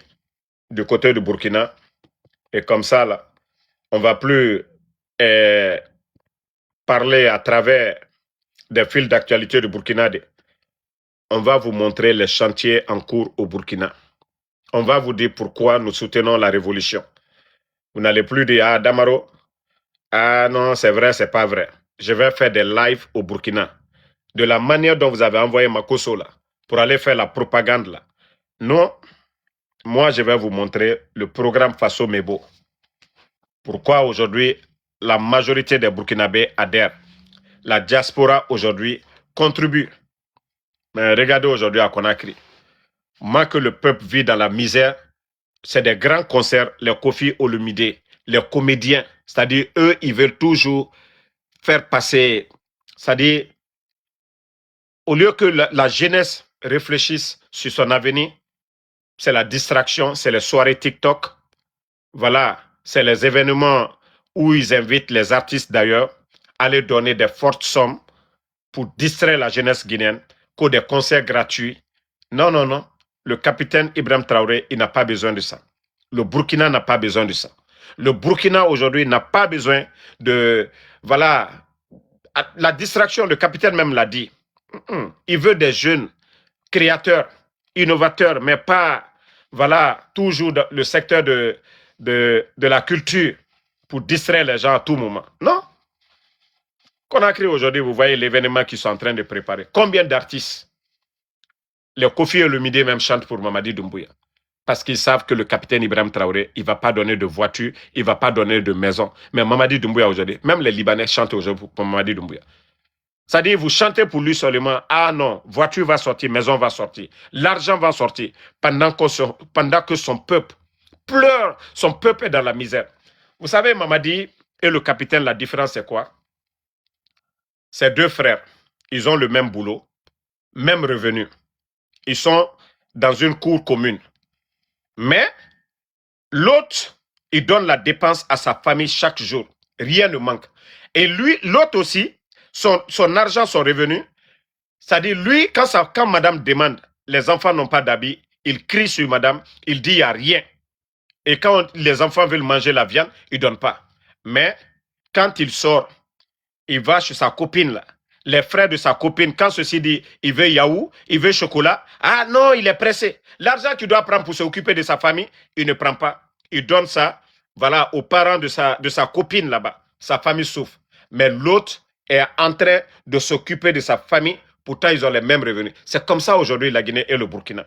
du côté du Burkina. Et comme ça, là, on ne va plus parler à travers des fils d'actualité du Burkina. On va vous montrer les chantiers en cours au Burkina. On va vous dire pourquoi nous soutenons la révolution. Vous n'allez plus dire, ah, Damaro, ah non, c'est vrai, c'est pas vrai. Je vais faire des lives au Burkina. De la manière dont vous avez envoyé Makosso là, pour aller faire la propagande là. Non, moi je vais vous montrer le programme Faso Mebo. Pourquoi aujourd'hui la majorité des Burkinabés adhèrent. La diaspora aujourd'hui contribue. Mais regardez aujourd'hui à Conakry. Moi que le peuple vit dans la misère, c'est des grands concerts, les Kofi Olomide, les comédiens. C'est-à-dire, eux, ils veulent toujours faire passer. C'est-à-dire, au lieu que la jeunesse réfléchisse sur son avenir, c'est la distraction, c'est les soirées TikTok. Voilà, c'est les événements où ils invitent les artistes d'ailleurs à les donner des fortes sommes pour distraire la jeunesse guinéenne, que des concerts gratuits. Non, non, non. Le capitaine Ibrahim Traoré, il n'a pas besoin de ça. Le Burkina n'a pas besoin de ça. Le Burkina aujourd'hui n'a pas besoin de... Voilà, la distraction, le capitaine même l'a dit. Il veut des jeunes créateurs, innovateurs, mais pas, voilà, toujours dans le secteur de la culture pour distraire les gens à tout moment. Non. Conakry aujourd'hui, vous voyez l'événement qu'ils sont en train de préparer. Combien d'artistes? Les Kofi et le Midi même chantent pour Mamadi Doumbouya. Parce qu'ils savent que le capitaine Ibrahim Traoré, il ne va pas donner de voiture, il ne va pas donner de maison. Mais Mamadi Doumbouya aujourd'hui, même les Libanais chantent aujourd'hui pour Mamadi Doumbouya. C'est-à-dire, vous chantez pour lui seulement, ah non, voiture va sortir, maison va sortir, l'argent va sortir, pendant que son peuple pleure, son peuple est dans la misère. Vous savez, Mamadi et le capitaine, la différence c'est quoi? Ces deux frères, ils ont le même boulot, même revenu. Ils sont dans une cour commune. Mais l'autre, il donne la dépense à sa famille chaque jour. Rien ne manque. Et lui, l'autre aussi, son argent, son revenu, c'est-à-dire lui, quand madame demande, les enfants n'ont pas d'habits, il crie sur madame, il dit il n'y a rien. Et quand les enfants veulent manger la viande, il ne donne pas. Mais quand il sort, il va chez sa copine là. Les frères de sa copine, quand ceci dit, il veut yaourt, il veut chocolat, ah non, il est pressé. L'argent qu'il doit prendre pour s'occuper de sa famille, il ne prend pas. Il donne ça, voilà, aux parents de sa copine là-bas. Sa famille souffre. Mais l'autre est en train de s'occuper de sa famille, pourtant ils ont les mêmes revenus. C'est comme ça aujourd'hui la Guinée et le Burkina.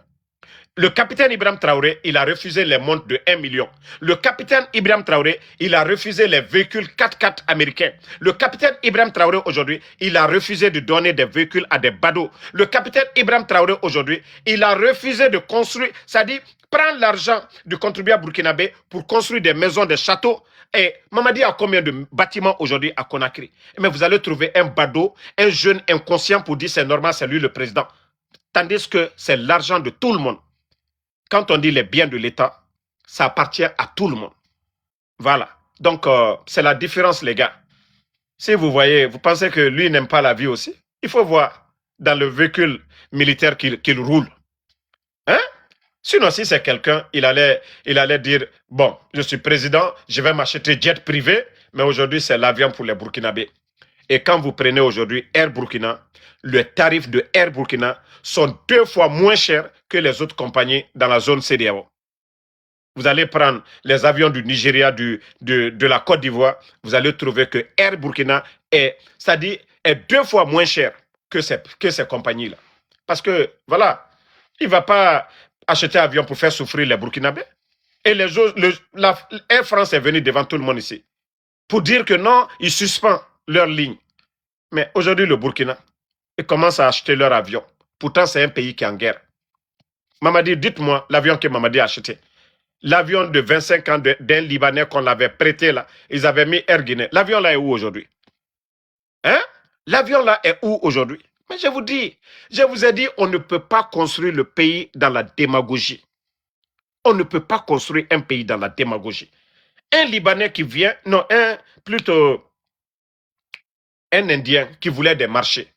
Le capitaine Ibrahim Traoré, il a refusé les montres de 1 million. Le capitaine Ibrahim Traoré, il a refusé les véhicules 4x4 américains. Le capitaine Ibrahim Traoré, aujourd'hui, il a refusé de donner des véhicules à des badauds. Le capitaine Ibrahim Traoré, aujourd'hui, il a refusé de construire, c'est-à-dire prendre l'argent du contribuable burkinabé pour construire des maisons, des châteaux. Et Mamadi a combien de bâtiments aujourd'hui à Conakry? Mais vous allez trouver un badaud, un jeune inconscient pour dire c'est normal, c'est lui le président. Tandis que c'est l'argent de tout le monde. Quand on dit les biens de l'État, ça appartient à tout le monde. Voilà. Donc, c'est la différence, les gars. Si vous voyez, vous pensez que lui n'aime pas la vie aussi, il faut voir dans le véhicule militaire qu'il roule. Hein? Sinon, si c'est quelqu'un, il allait dire, bon, je suis président, je vais m'acheter jet privé, mais aujourd'hui, c'est l'avion pour les Burkinabés. Et quand vous prenez aujourd'hui Air Burkina, les tarifs de Air Burkina sont 2 fois moins chers que les autres compagnies dans la zone CEDEAO. Vous allez prendre les avions du Nigeria, de la Côte d'Ivoire, vous allez trouver que Air Burkina est, c'est-à-dire, est 2 fois moins cher que ces compagnies-là. Parce que, voilà, il ne va pas acheter un avion pour faire souffrir les Burkinabés. Et Air France est venu devant tout le monde ici pour dire que non, ils suspendent leur ligne. Mais aujourd'hui, le Burkina, ils commencent à acheter leur avion. Pourtant, c'est un pays qui est en guerre. Mamadi, dites-moi l'avion que Mamadi a acheté. L'avion de 25 ans d'un Libanais qu'on l'avait prêté là, ils avaient mis Air Guinée. L'avion là est où aujourd'hui? Hein? L'avion là est où aujourd'hui? Mais je vous ai dit, on ne peut pas construire le pays dans la démagogie. On ne peut pas construire un pays dans la démagogie. Un Libanais qui vient, non, plutôt un Indien qui voulait des marchés.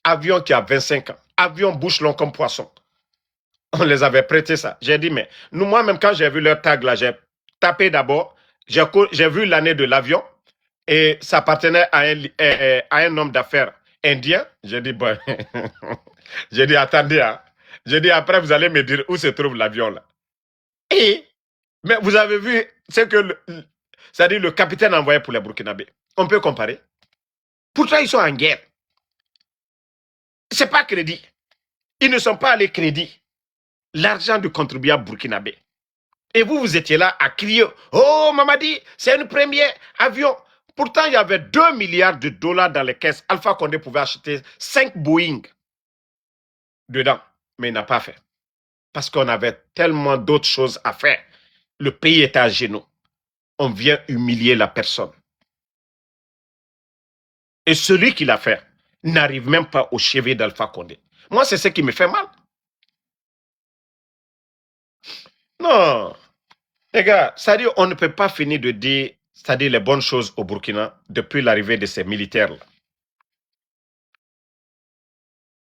Avion qui a 25 ans. Avion bouche long comme poisson. On les avait prêté ça. J'ai dit, mais moi-même, quand j'ai vu leur tag là, j'ai tapé d'abord, j'ai vu l'année de l'avion et ça appartenait à un homme d'affaires indien. J'ai dit, bon, j'ai dit, attendez, hein. J'ai dit, après, vous allez me dire où se trouve l'avion là. Mais vous avez vu ce que c'est-à-dire le capitaine envoyé pour les Burkinabés. On peut comparer. Pourtant, ils sont en guerre. Ce n'est pas crédit. Ils ne sont pas allés crédit. L'argent du contribuable burkinabé. Et vous étiez là à crier, oh Mamadi, c'est une première avion. Pourtant, il y avait 2 milliards de dollars dans les caisses. Alpha Condé pouvait acheter 5 Boeing dedans. Mais il n'a pas fait. Parce qu'on avait tellement d'autres choses à faire. Le pays était à genoux. On vient humilier la personne. Et celui qui l'a fait n'arrive même pas au chevet d'Alpha Condé. Moi, c'est ce qui me fait mal. Non. Les gars, c'est-à-dire on ne peut pas finir de dire, c'est-à-dire les bonnes choses au Burkina depuis l'arrivée de ces militaires-là.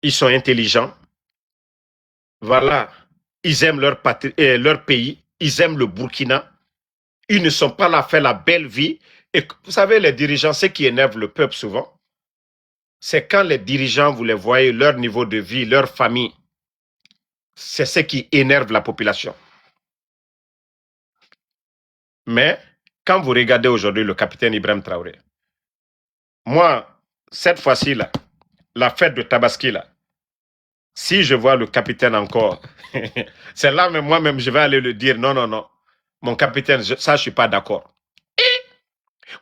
Ils sont intelligents. Voilà. Ils aiment leur pays. Ils aiment le Burkina. Ils ne sont pas là à faire la belle vie. Et vous savez, les dirigeants, ce qui énerve le peuple souvent, c'est quand les dirigeants, vous les voyez, leur niveau de vie, leur famille, c'est ce qui énerve la population. Mais quand vous regardez aujourd'hui le capitaine Ibrahim Traoré, moi, cette fois-ci, là, la fête de Tabaski, là, si je vois le capitaine encore, c'est là même moi-même, je vais aller le dire, non, non, non, mon capitaine, ça, je ne suis pas d'accord.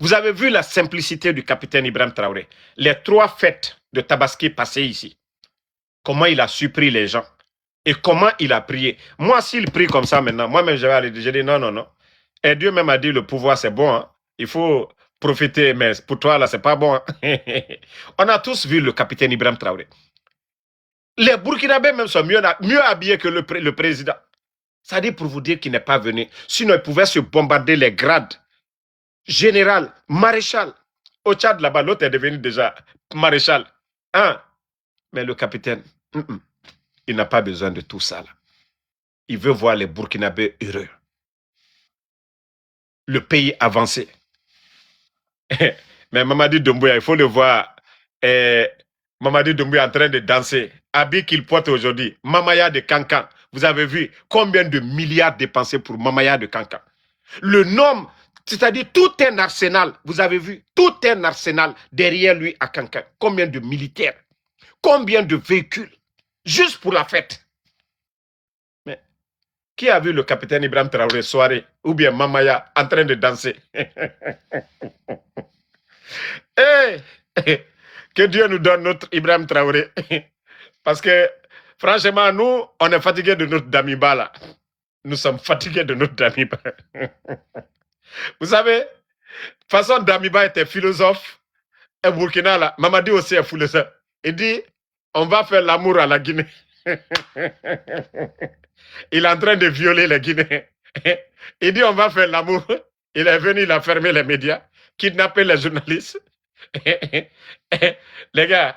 Vous avez vu la simplicité du capitaine Ibrahim Traoré. Les 3 fêtes de Tabaski passées ici, comment il a surpris les gens et comment il a prié. Moi, s'il prie comme ça maintenant, moi-même, je vais aller dire, je dis non, non, non. Et Dieu même a dit, le pouvoir, c'est bon, hein. Il faut profiter, mais pour toi, là, c'est pas bon. Hein. On a tous vu le capitaine Ibrahim Traoré. Les Burkinabés même sont mieux habillés que le président. Ça dit pour vous dire qu'il n'est pas venu. Sinon, il pouvait se bombarder les grades. Général, maréchal. Au Tchad, là-bas, l'autre est devenu déjà maréchal. Hein? Mais le capitaine, il n'a pas besoin de tout ça. Là. Il veut voir les Burkinabés heureux. Le pays avancé. Mais Mamadi Doumbouya, il faut le voir. Mamadi Doumbouya en train de danser. Habit qu'il porte aujourd'hui. Mamaya de Kankan. Vous avez vu combien de milliards dépensés pour Mamaya de Kankan. Le nom, c'est-à-dire tout un arsenal. Vous avez vu tout un arsenal derrière lui à Kankan. Combien de militaires. Combien de véhicules. Juste pour la fête. Mais qui a vu le capitaine Ibrahim Traoré soirée ou bien Mamaya en train de danser? Hey, que Dieu nous donne notre Ibrahim Traoré. Parce que, franchement, nous, on est fatigués de notre Damiba là. Nous sommes fatigués de notre Damiba. Vous savez, de toute façon, Damiba était philosophe. Et Burkina là, Mamadi aussi est philosophe. Il dit, on va faire l'amour à la Guinée. Il est en train de violer les Guinéens. Il dit, on va faire l'amour. Il est venu, il a fermé les médias, kidnappé les journalistes. Les gars,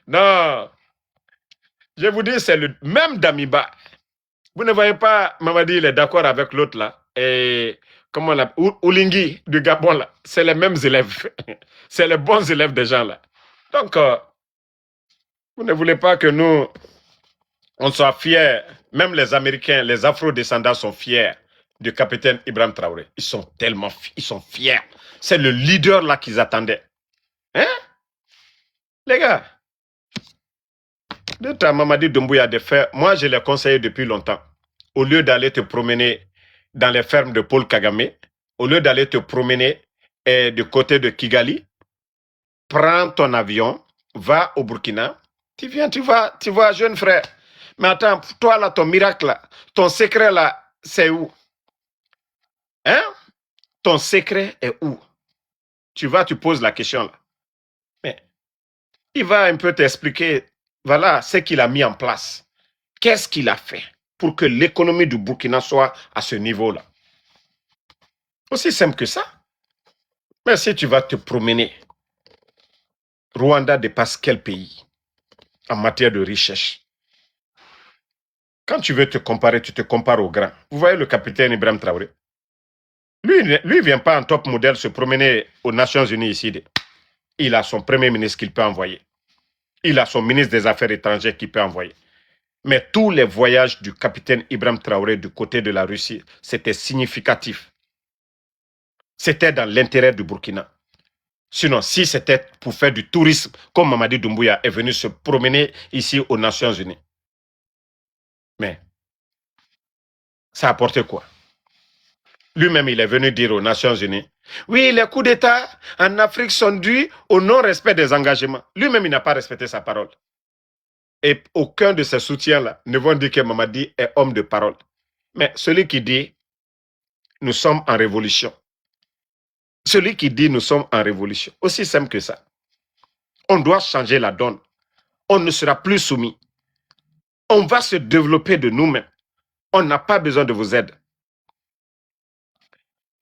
non, je vous dis, c'est le même Damiba. Vous ne voyez pas, Mamadi, il est d'accord avec l'autre là. Et comment on l'appelle, Oulingui du Gabon là. C'est les mêmes élèves. C'est les bons élèves des gens là. Donc, vous ne voulez pas que nous, on soit fiers. Même les Américains, les Afro-descendants sont fiers du capitaine Ibrahim Traoré. Ils sont tellement ils sont fiers. C'est le leader là qu'ils attendaient. Hein? Les gars, de ta Mamadi Doumbouya de faire, moi je l'ai conseillé depuis longtemps. Au lieu d'aller te promener dans les fermes de Paul Kagame, au lieu d'aller te promener du côté de Kigali, prends ton avion, va au Burkina, tu viens, tu vois, jeune frère. Mais attends, toi là, ton miracle là, ton secret là, c'est où? Hein? Ton secret est où? Tu vas, tu poses la question là. Mais il va un peu t'expliquer, voilà, ce qu'il a mis en place. Qu'est-ce qu'il a fait pour que l'économie du Burkina soit à ce niveau-là? Aussi simple que ça. Mais si tu vas te promener, Rwanda dépasse quel pays en matière de richesse? Quand tu veux te comparer, tu te compares au grand. Vous voyez le capitaine Ibrahim Traoré? Lui, ne vient pas en top modèle se promener aux Nations Unies ici. Il a son premier ministre qu'il peut envoyer. Il a son ministre des Affaires étrangères qu'il peut envoyer. Mais tous les voyages du capitaine Ibrahim Traoré du côté de la Russie, c'était significatif. C'était dans l'intérêt du Burkina. Sinon, si c'était pour faire du tourisme, comme Mamadi Doumbouya est venu se promener ici aux Nations Unies. Mais ça a apporté quoi? Lui-même, il est venu dire aux Nations Unies, oui, les coups d'État en Afrique sont dus au non-respect des engagements. Lui-même, il n'a pas respecté sa parole. Et aucun de ses soutiens-là ne vont dire que Mamadi est homme de parole. Mais celui qui dit, nous sommes en révolution. Celui qui dit, nous sommes en révolution. Aussi simple que ça. On doit changer la donne. On ne sera plus soumis. On va se développer de nous-mêmes. On n'a pas besoin de vos aides.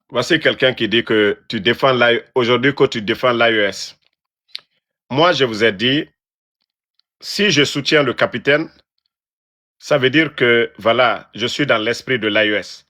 Voici quelqu'un qui dit que tu défends aujourd'hui que tu défends l'AES. Moi, je vous ai dit, si je soutiens le capitaine, ça veut dire que, voilà, je suis dans l'esprit de l'AES.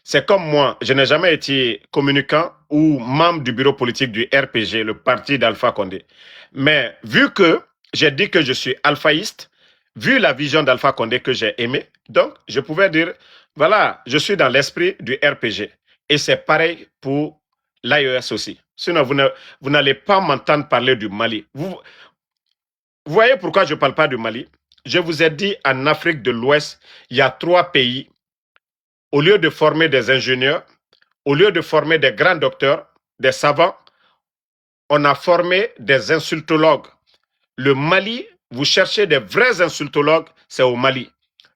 C'est comme moi, je n'ai jamais été communicant ou membre du bureau politique du RPG, le parti d'Alpha Condé. Mais vu que j'ai dit que je suis alphaïste, vu la vision d'Alpha Condé que j'ai aimée, donc je pouvais dire, voilà, je suis dans l'esprit du RPG. Et c'est pareil pour l'AES aussi. Sinon, vous n'allez pas m'entendre parler du Mali. Vous voyez pourquoi je ne parle pas du Mali? Je vous ai dit, en Afrique de l'Ouest, il y a 3 pays. Au lieu de former des ingénieurs, au lieu de former des grands docteurs, des savants, on a formé des insultologues. Le Mali, vous cherchez des vrais insultologues, c'est au Mali.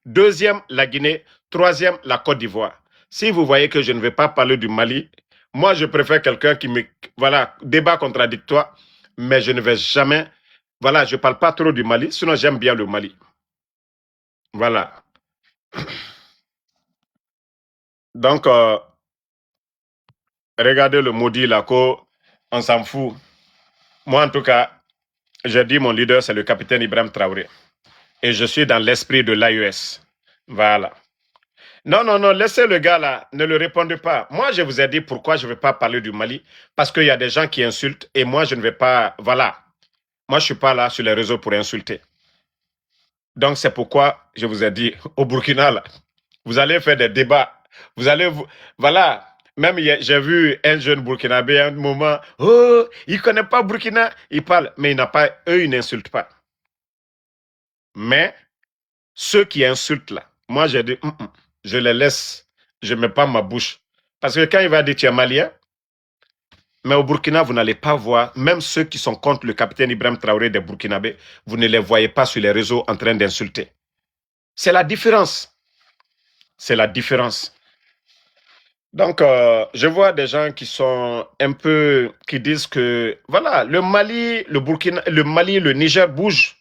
Deuxième, la Guinée. Troisième, la Côte d'Ivoire. Si vous voyez que je ne vais pas parler du Mali, moi, je préfère quelqu'un qui me... Voilà, débat contradictoire, mais je ne vais jamais... Voilà, je ne parle pas trop du Mali, sinon j'aime bien le Mali. Voilà. Donc, regardez le maudit là, on s'en fout. Moi, en tout cas, j'ai dit mon leader, c'est le capitaine Ibrahim Traoré. Et je suis dans l'esprit de l'AES. Voilà. Non, non, non, laissez le gars là, ne le répondez pas. Moi, je vous ai dit pourquoi je ne vais pas parler du Mali. Parce qu'il y a des gens qui insultent et moi, je ne vais pas... Voilà. Moi, je ne suis pas là sur les réseaux pour insulter. Donc, c'est pourquoi je vous ai dit, au Burkina, là, vous allez faire des débats. Vous allez... Voilà. Même j'ai vu un jeune Burkinabé à un moment, oh, il ne connaît pas Burkina, il parle, mais il n'a pas, eux, ils n'insultent pas. Mais ceux qui insultent là, moi j'ai dit, je les laisse, je ne mets pas ma bouche. Parce que quand il va dire tu es malien, mais au Burkina, vous n'allez pas voir, même ceux qui sont contre le capitaine Ibrahim Traoré des Burkinabés, vous ne les voyez pas sur les réseaux en train d'insulter. C'est la différence. C'est la différence. Donc, je vois des gens qui sont un peu, qui disent que, voilà, le Mali, le Burkina, le Mali, le Niger bougent.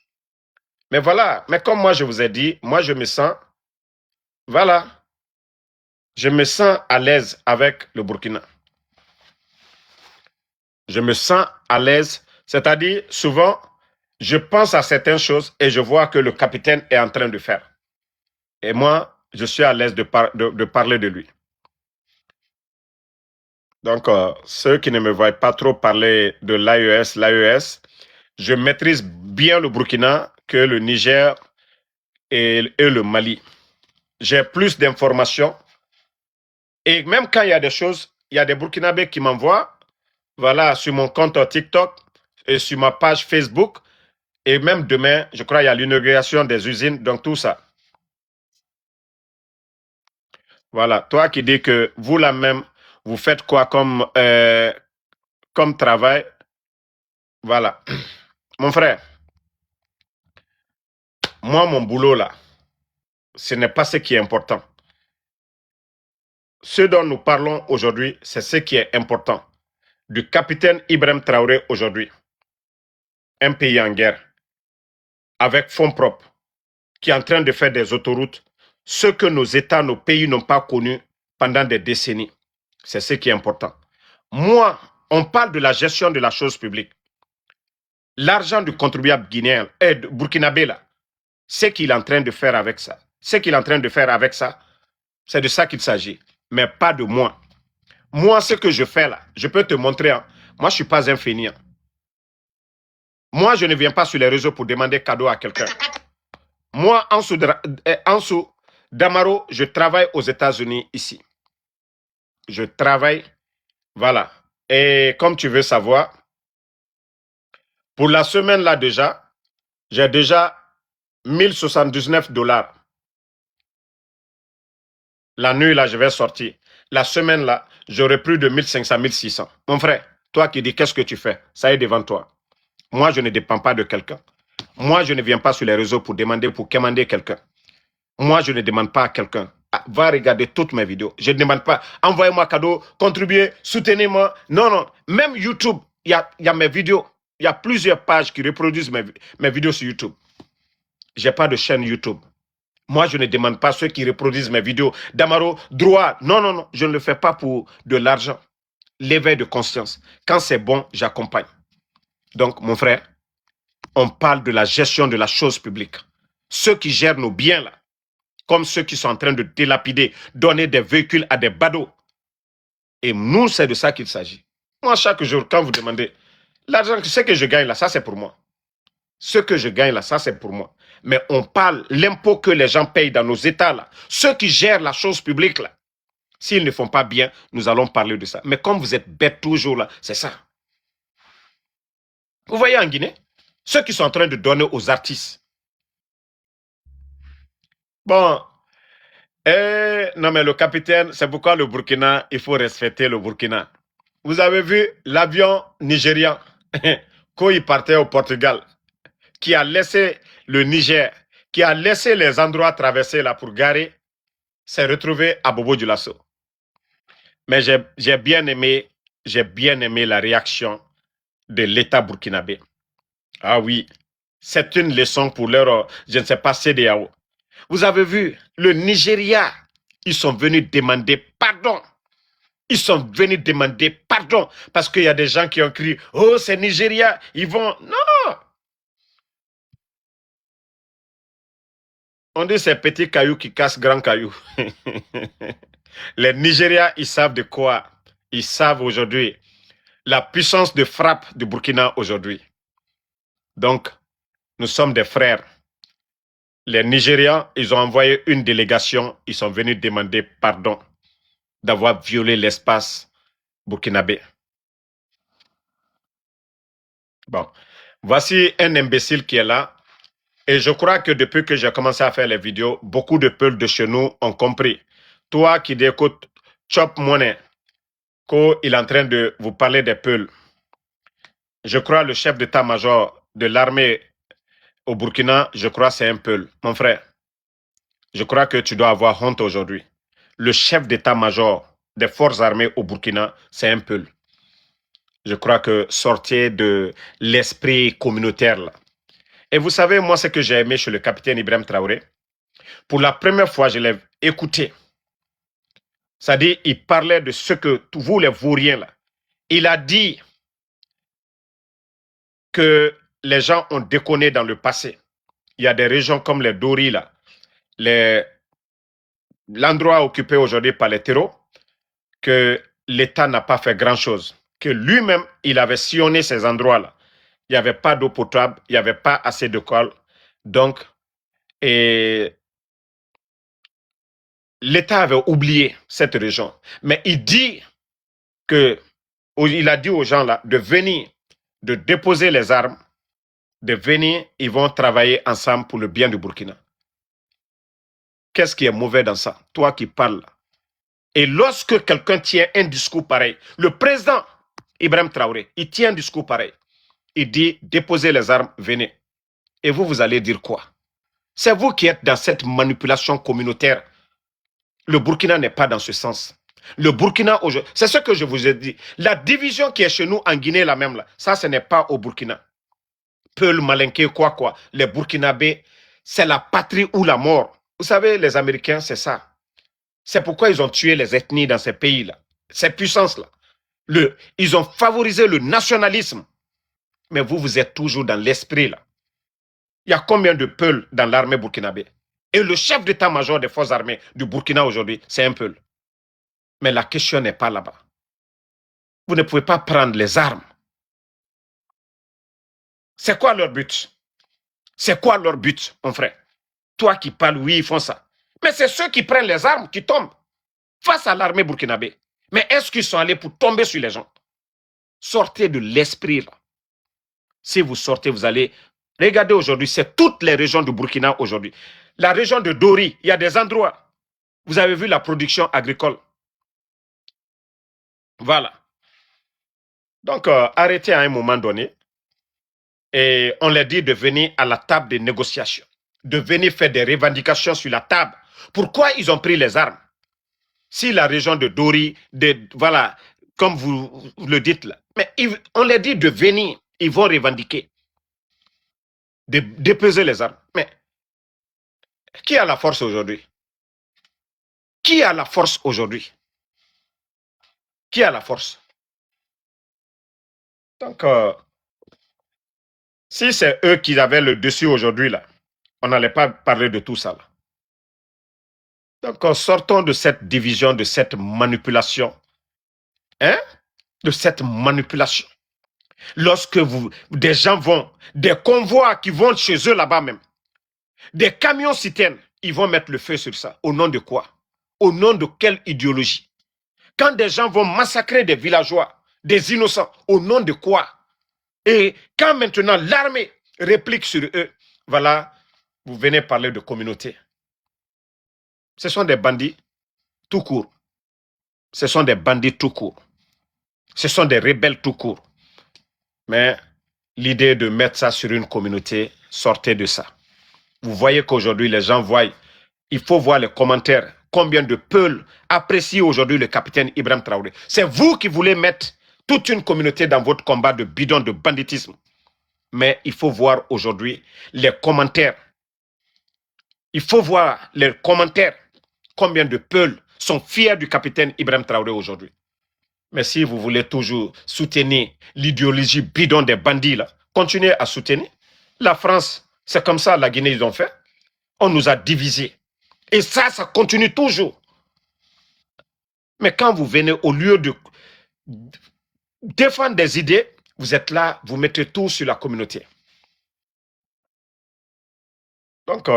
Mais voilà, mais comme moi je vous ai dit, moi je me sens, voilà, je me sens à l'aise avec le Burkina. Je me sens à l'aise, c'est-à-dire souvent, je pense à certaines choses et je vois que le capitaine est en train de faire. Et moi, je suis à l'aise de parler de lui. Donc, ceux qui ne me voient pas trop parler de l'AES, je maîtrise bien le Burkina que le Niger et le Mali. J'ai plus d'informations. Et même quand il y a des choses, il y a des Burkinabés qui m'envoient, voilà, sur mon compte TikTok et sur ma page Facebook, Et même demain, je crois, il y a l'inauguration des usines, donc tout ça. Voilà, toi qui dis que vous là même, vous faites quoi comme travail? Voilà. Mon frère, moi, mon boulot là, ce n'est pas ce qui est important. Ce dont nous parlons aujourd'hui, c'est ce qui est important. Du capitaine Ibrahim Traoré aujourd'hui, un pays en guerre, avec fonds propres, qui est en train de faire des autoroutes, ce que nos États, nos pays n'ont pas connu pendant des décennies. C'est ce qui est important. Moi, on parle de la gestion de la chose publique. L'argent du contribuable guinéen et burkinabé là, ce qu'il est en train de faire avec ça, ce qu'il est en train de faire avec ça, c'est de ça qu'il s'agit, mais pas de moi. Moi, ce que je fais là, je peux te montrer. Hein. Moi, je ne suis pas un fainéant. Moi, je ne viens pas sur les réseaux pour demander cadeau à quelqu'un. Moi, Ansou Damaro, je travaille aux États-Unis ici. Je travaille, voilà. Et comme tu veux savoir, pour la semaine là déjà, j'ai déjà 1079 $. La nuit là, je vais sortir. La semaine là, j'aurai plus de 1500, 1600. Mon frère, toi qui dis qu'est-ce que tu fais, ça est devant toi. Moi, je ne dépends pas de quelqu'un. Moi, je ne viens pas sur les réseaux pour commander quelqu'un. Moi, je ne demande pas à quelqu'un. Ah, va regarder toutes mes vidéos. Je ne demande pas, envoyez-moi cadeau, contribuez, soutenez-moi. Non, non. Même YouTube, il y a mes vidéos. Il y a plusieurs pages qui reproduisent mes vidéos sur YouTube. Je n'ai pas de chaîne YouTube. Moi, je ne demande pas ceux qui reproduisent mes vidéos. Damaro, droit. Non, non, non. Je ne le fais pas pour de l'argent. L'éveil de conscience. Quand c'est bon, j'accompagne. Donc, mon frère, on parle de la gestion de la chose publique. Ceux qui gèrent nos biens, là, comme ceux qui sont en train de dilapider, donner des véhicules à des badauds. Et nous, c'est de ça qu'il s'agit. Moi, chaque jour, quand vous demandez, l'argent, ce que je gagne là, ça c'est pour moi. Ce que je gagne là, ça c'est pour moi. Mais on parle, l'impôt que les gens payent dans nos États là, ceux qui gèrent la chose publique là, s'ils ne font pas bien, nous allons parler de ça. Mais comme vous êtes bêtes toujours là, c'est ça. Vous voyez en Guinée, ceux qui sont en train de donner aux artistes. Bon, non mais le capitaine, c'est pourquoi le Burkina, il faut respecter le Burkina. Vous avez vu l'avion nigérian, quand il partait au Portugal, qui a laissé le Niger, qui a laissé les endroits traversés là pour garer, s'est retrouvé à Bobo Dioulasso. Mais j'ai bien aimé la réaction de l'État burkinabé. Ah oui, c'est une leçon pour leur, je ne sais pas, CEDEAO. Vous avez vu, le Nigeria, ils sont venus demander pardon. Ils sont venus demander pardon parce qu'il y a des gens qui ont crié « Oh, c'est Nigeria, ils vont... » Non! On dit c'est petits cailloux qui cassent grands cailloux. Les Nigériens, ils savent de quoi. Ils savent aujourd'hui la puissance de frappe du Burkina aujourd'hui. Donc, nous sommes des frères. Les Nigérians, ils ont envoyé une délégation, ils sont venus demander pardon d'avoir violé l'espace burkinabé. Bon, voici un imbécile qui est là. Et je crois que depuis que j'ai commencé à faire les vidéos, beaucoup de peuples de chez nous ont compris. Toi qui écoutes Chop Money, qu'il est en train de vous parler des peuples. Je crois le chef d'état-major de l'armée au Burkina, je crois c'est un peul. Mon frère, je crois que tu dois avoir honte aujourd'hui. Le chef d'état-major des forces armées au Burkina, c'est un peul. Je crois que sortir de l'esprit communautaire là. Et vous savez, moi, ce que j'ai aimé chez le capitaine Ibrahim Traoré, pour la première fois, je l'ai écouté. C'est-à-dire, il parlait de ce que vous, les vauriens, là. Il a dit que les gens ont déconné dans le passé. Il y a des régions comme les Dori, là, l'endroit occupé aujourd'hui par les terreaux, que l'État n'a pas fait grand-chose. Que lui-même, il avait sillonné ces endroits-là. Il n'y avait pas d'eau potable, il n'y avait pas assez de colle. Donc, l'État avait oublié cette région. Mais il a dit aux gens là de venir, de déposer les armes de venir, ils vont travailler ensemble pour le bien du Burkina. Qu'est-ce qui est mauvais dans ça? Toi qui parles. Et lorsque quelqu'un tient un discours pareil, le président Ibrahim Traoré, il tient un discours pareil. Il dit, déposez les armes, venez. Et vous, vous allez dire quoi? C'est vous qui êtes dans cette manipulation communautaire. Le Burkina n'est pas dans ce sens. Le Burkina, c'est ce que je vous ai dit. La division qui est chez nous en Guinée, la même, là, ça, ce n'est pas au Burkina. Peul, Malinké, quoi. Les Burkinabés, c'est la patrie ou la mort. Vous savez, les Américains, c'est ça. C'est pourquoi ils ont tué les ethnies dans ces pays-là, ces puissances-là. Ils ont favorisé le nationalisme. Mais vous, vous êtes toujours dans l'esprit, là. Il y a combien de Peuls dans l'armée burkinabé? Et le chef d'état-major des forces armées du Burkina aujourd'hui, c'est un Peul. Mais la question n'est pas là-bas. Vous ne pouvez pas prendre les armes. C'est quoi leur but? C'est quoi leur but, mon frère? Toi qui parles, oui, ils font ça. Mais c'est ceux qui prennent les armes qui tombent face à l'armée burkinabé. Mais est-ce qu'ils sont allés pour tomber sur les gens? Sortez de l'esprit, là. Si vous sortez, vous allez... Regardez aujourd'hui, c'est toutes les régions du Burkina aujourd'hui. La région de Dori, il y a des endroits. Vous avez vu la production agricole. Voilà. Donc, arrêtez à un moment donné. Et on leur dit de venir à la table des négociations. De venir faire des revendications sur la table. Pourquoi ils ont pris les armes? Si la région de Dori, voilà, comme vous le dites là. Mais on leur dit de venir. Ils vont revendiquer. De dépeser les armes. Mais qui a la force aujourd'hui? Qui a la force aujourd'hui? Qui a la force? Donc, si c'est eux qui avaient le dessus aujourd'hui, là, on n'allait pas parler de tout ça. Là. Donc, sortons de cette division, de cette manipulation. Hein? De cette manipulation. Lorsque des gens vont, des convois qui vont chez eux là-bas même, des camions citernes, ils vont mettre le feu sur ça. Au nom de quoi? Au nom de quelle idéologie? Quand des gens vont massacrer des villageois, des innocents, au nom de quoi? Et quand maintenant l'armée réplique sur eux, voilà, vous venez parler de communauté. Ce sont des bandits tout court. Ce sont des bandits tout court. Ce sont des rebelles tout court. Mais l'idée de mettre ça sur une communauté, sortez de ça. Vous voyez qu'aujourd'hui, les gens voient, il faut voir les commentaires, combien de Peuls apprécient aujourd'hui le capitaine Ibrahim Traoré. C'est vous qui voulez mettre toute une communauté dans votre combat de bidon, de banditisme. Mais il faut voir aujourd'hui les commentaires. Il faut voir les commentaires. Combien de Peuls sont fiers du capitaine Ibrahim Traoré aujourd'hui. Mais si vous voulez toujours soutenir l'idéologie bidon des bandits, là, continuez à soutenir. La France, c'est comme ça, la Guinée, ils ont fait. On nous a divisés. Et ça continue toujours. Mais quand vous venez, au lieu de défendre des idées, vous êtes là, vous mettez tout sur la communauté. Donc,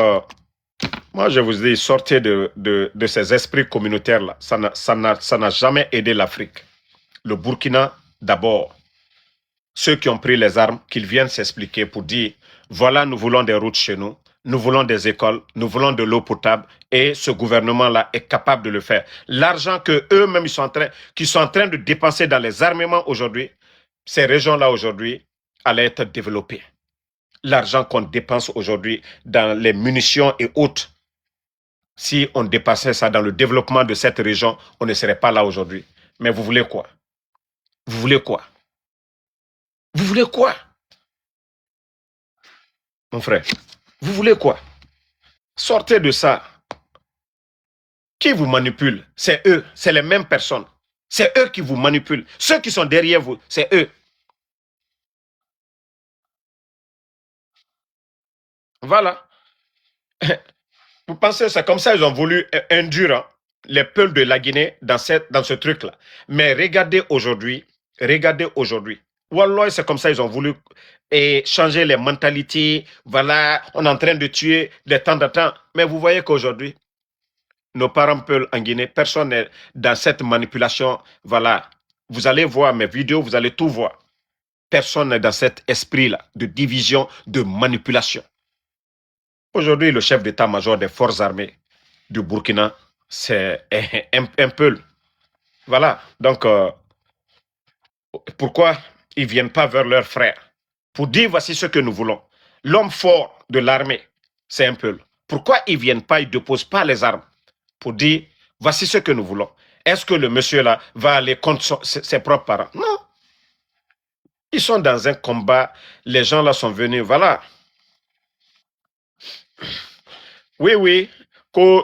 moi, je vous dis, sortez de ces esprits communautaires-là. Ça n'a jamais aidé l'Afrique. Le Burkina, d'abord, ceux qui ont pris les armes, qu'ils viennent s'expliquer pour dire, voilà, nous voulons des routes chez nous, nous voulons des écoles, nous voulons de l'eau potable, et ce gouvernement-là est capable de le faire. L'argent que eux-mêmes qui sont en train de dépenser dans les armements aujourd'hui, ces régions-là aujourd'hui, allaient être développées. L'argent qu'on dépense aujourd'hui dans les munitions et autres, si on dépassait ça dans le développement de cette région, on ne serait pas là aujourd'hui. Mais vous voulez quoi? Vous voulez quoi? Vous voulez quoi? Mon frère, vous voulez quoi? Sortez de ça. Qui vous manipule? C'est eux, c'est les mêmes personnes. C'est eux qui vous manipulent. Ceux qui sont derrière vous, c'est eux. Voilà. Vous pensez, c'est comme ça ils ont voulu induire les peuples de la Guinée dans ce truc-là. Mais regardez aujourd'hui. Wallah, c'est comme ça ils ont voulu changer les mentalités. Voilà, on est en train de tuer de temps en temps. Mais vous voyez qu'aujourd'hui, nos parents peulent en Guinée, personne n'est dans cette manipulation. Voilà, vous allez voir mes vidéos, vous allez tout voir. personne n'est dans cet esprit-là de division, de manipulation. Aujourd'hui, le chef d'état-major des forces armées du Burkina, c'est un peu... Voilà, donc pourquoi ils ne viennent pas vers leurs frères pour dire voici ce que nous voulons. L'homme fort de l'armée, c'est un peu. Pourquoi ils ne viennent pas, ils ne déposent pas les armes pour dire voici ce que nous voulons. Est-ce que le monsieur-là va aller contre ses propres parents? Non. Ils sont dans un combat, les gens là sont venus, voilà. Oui,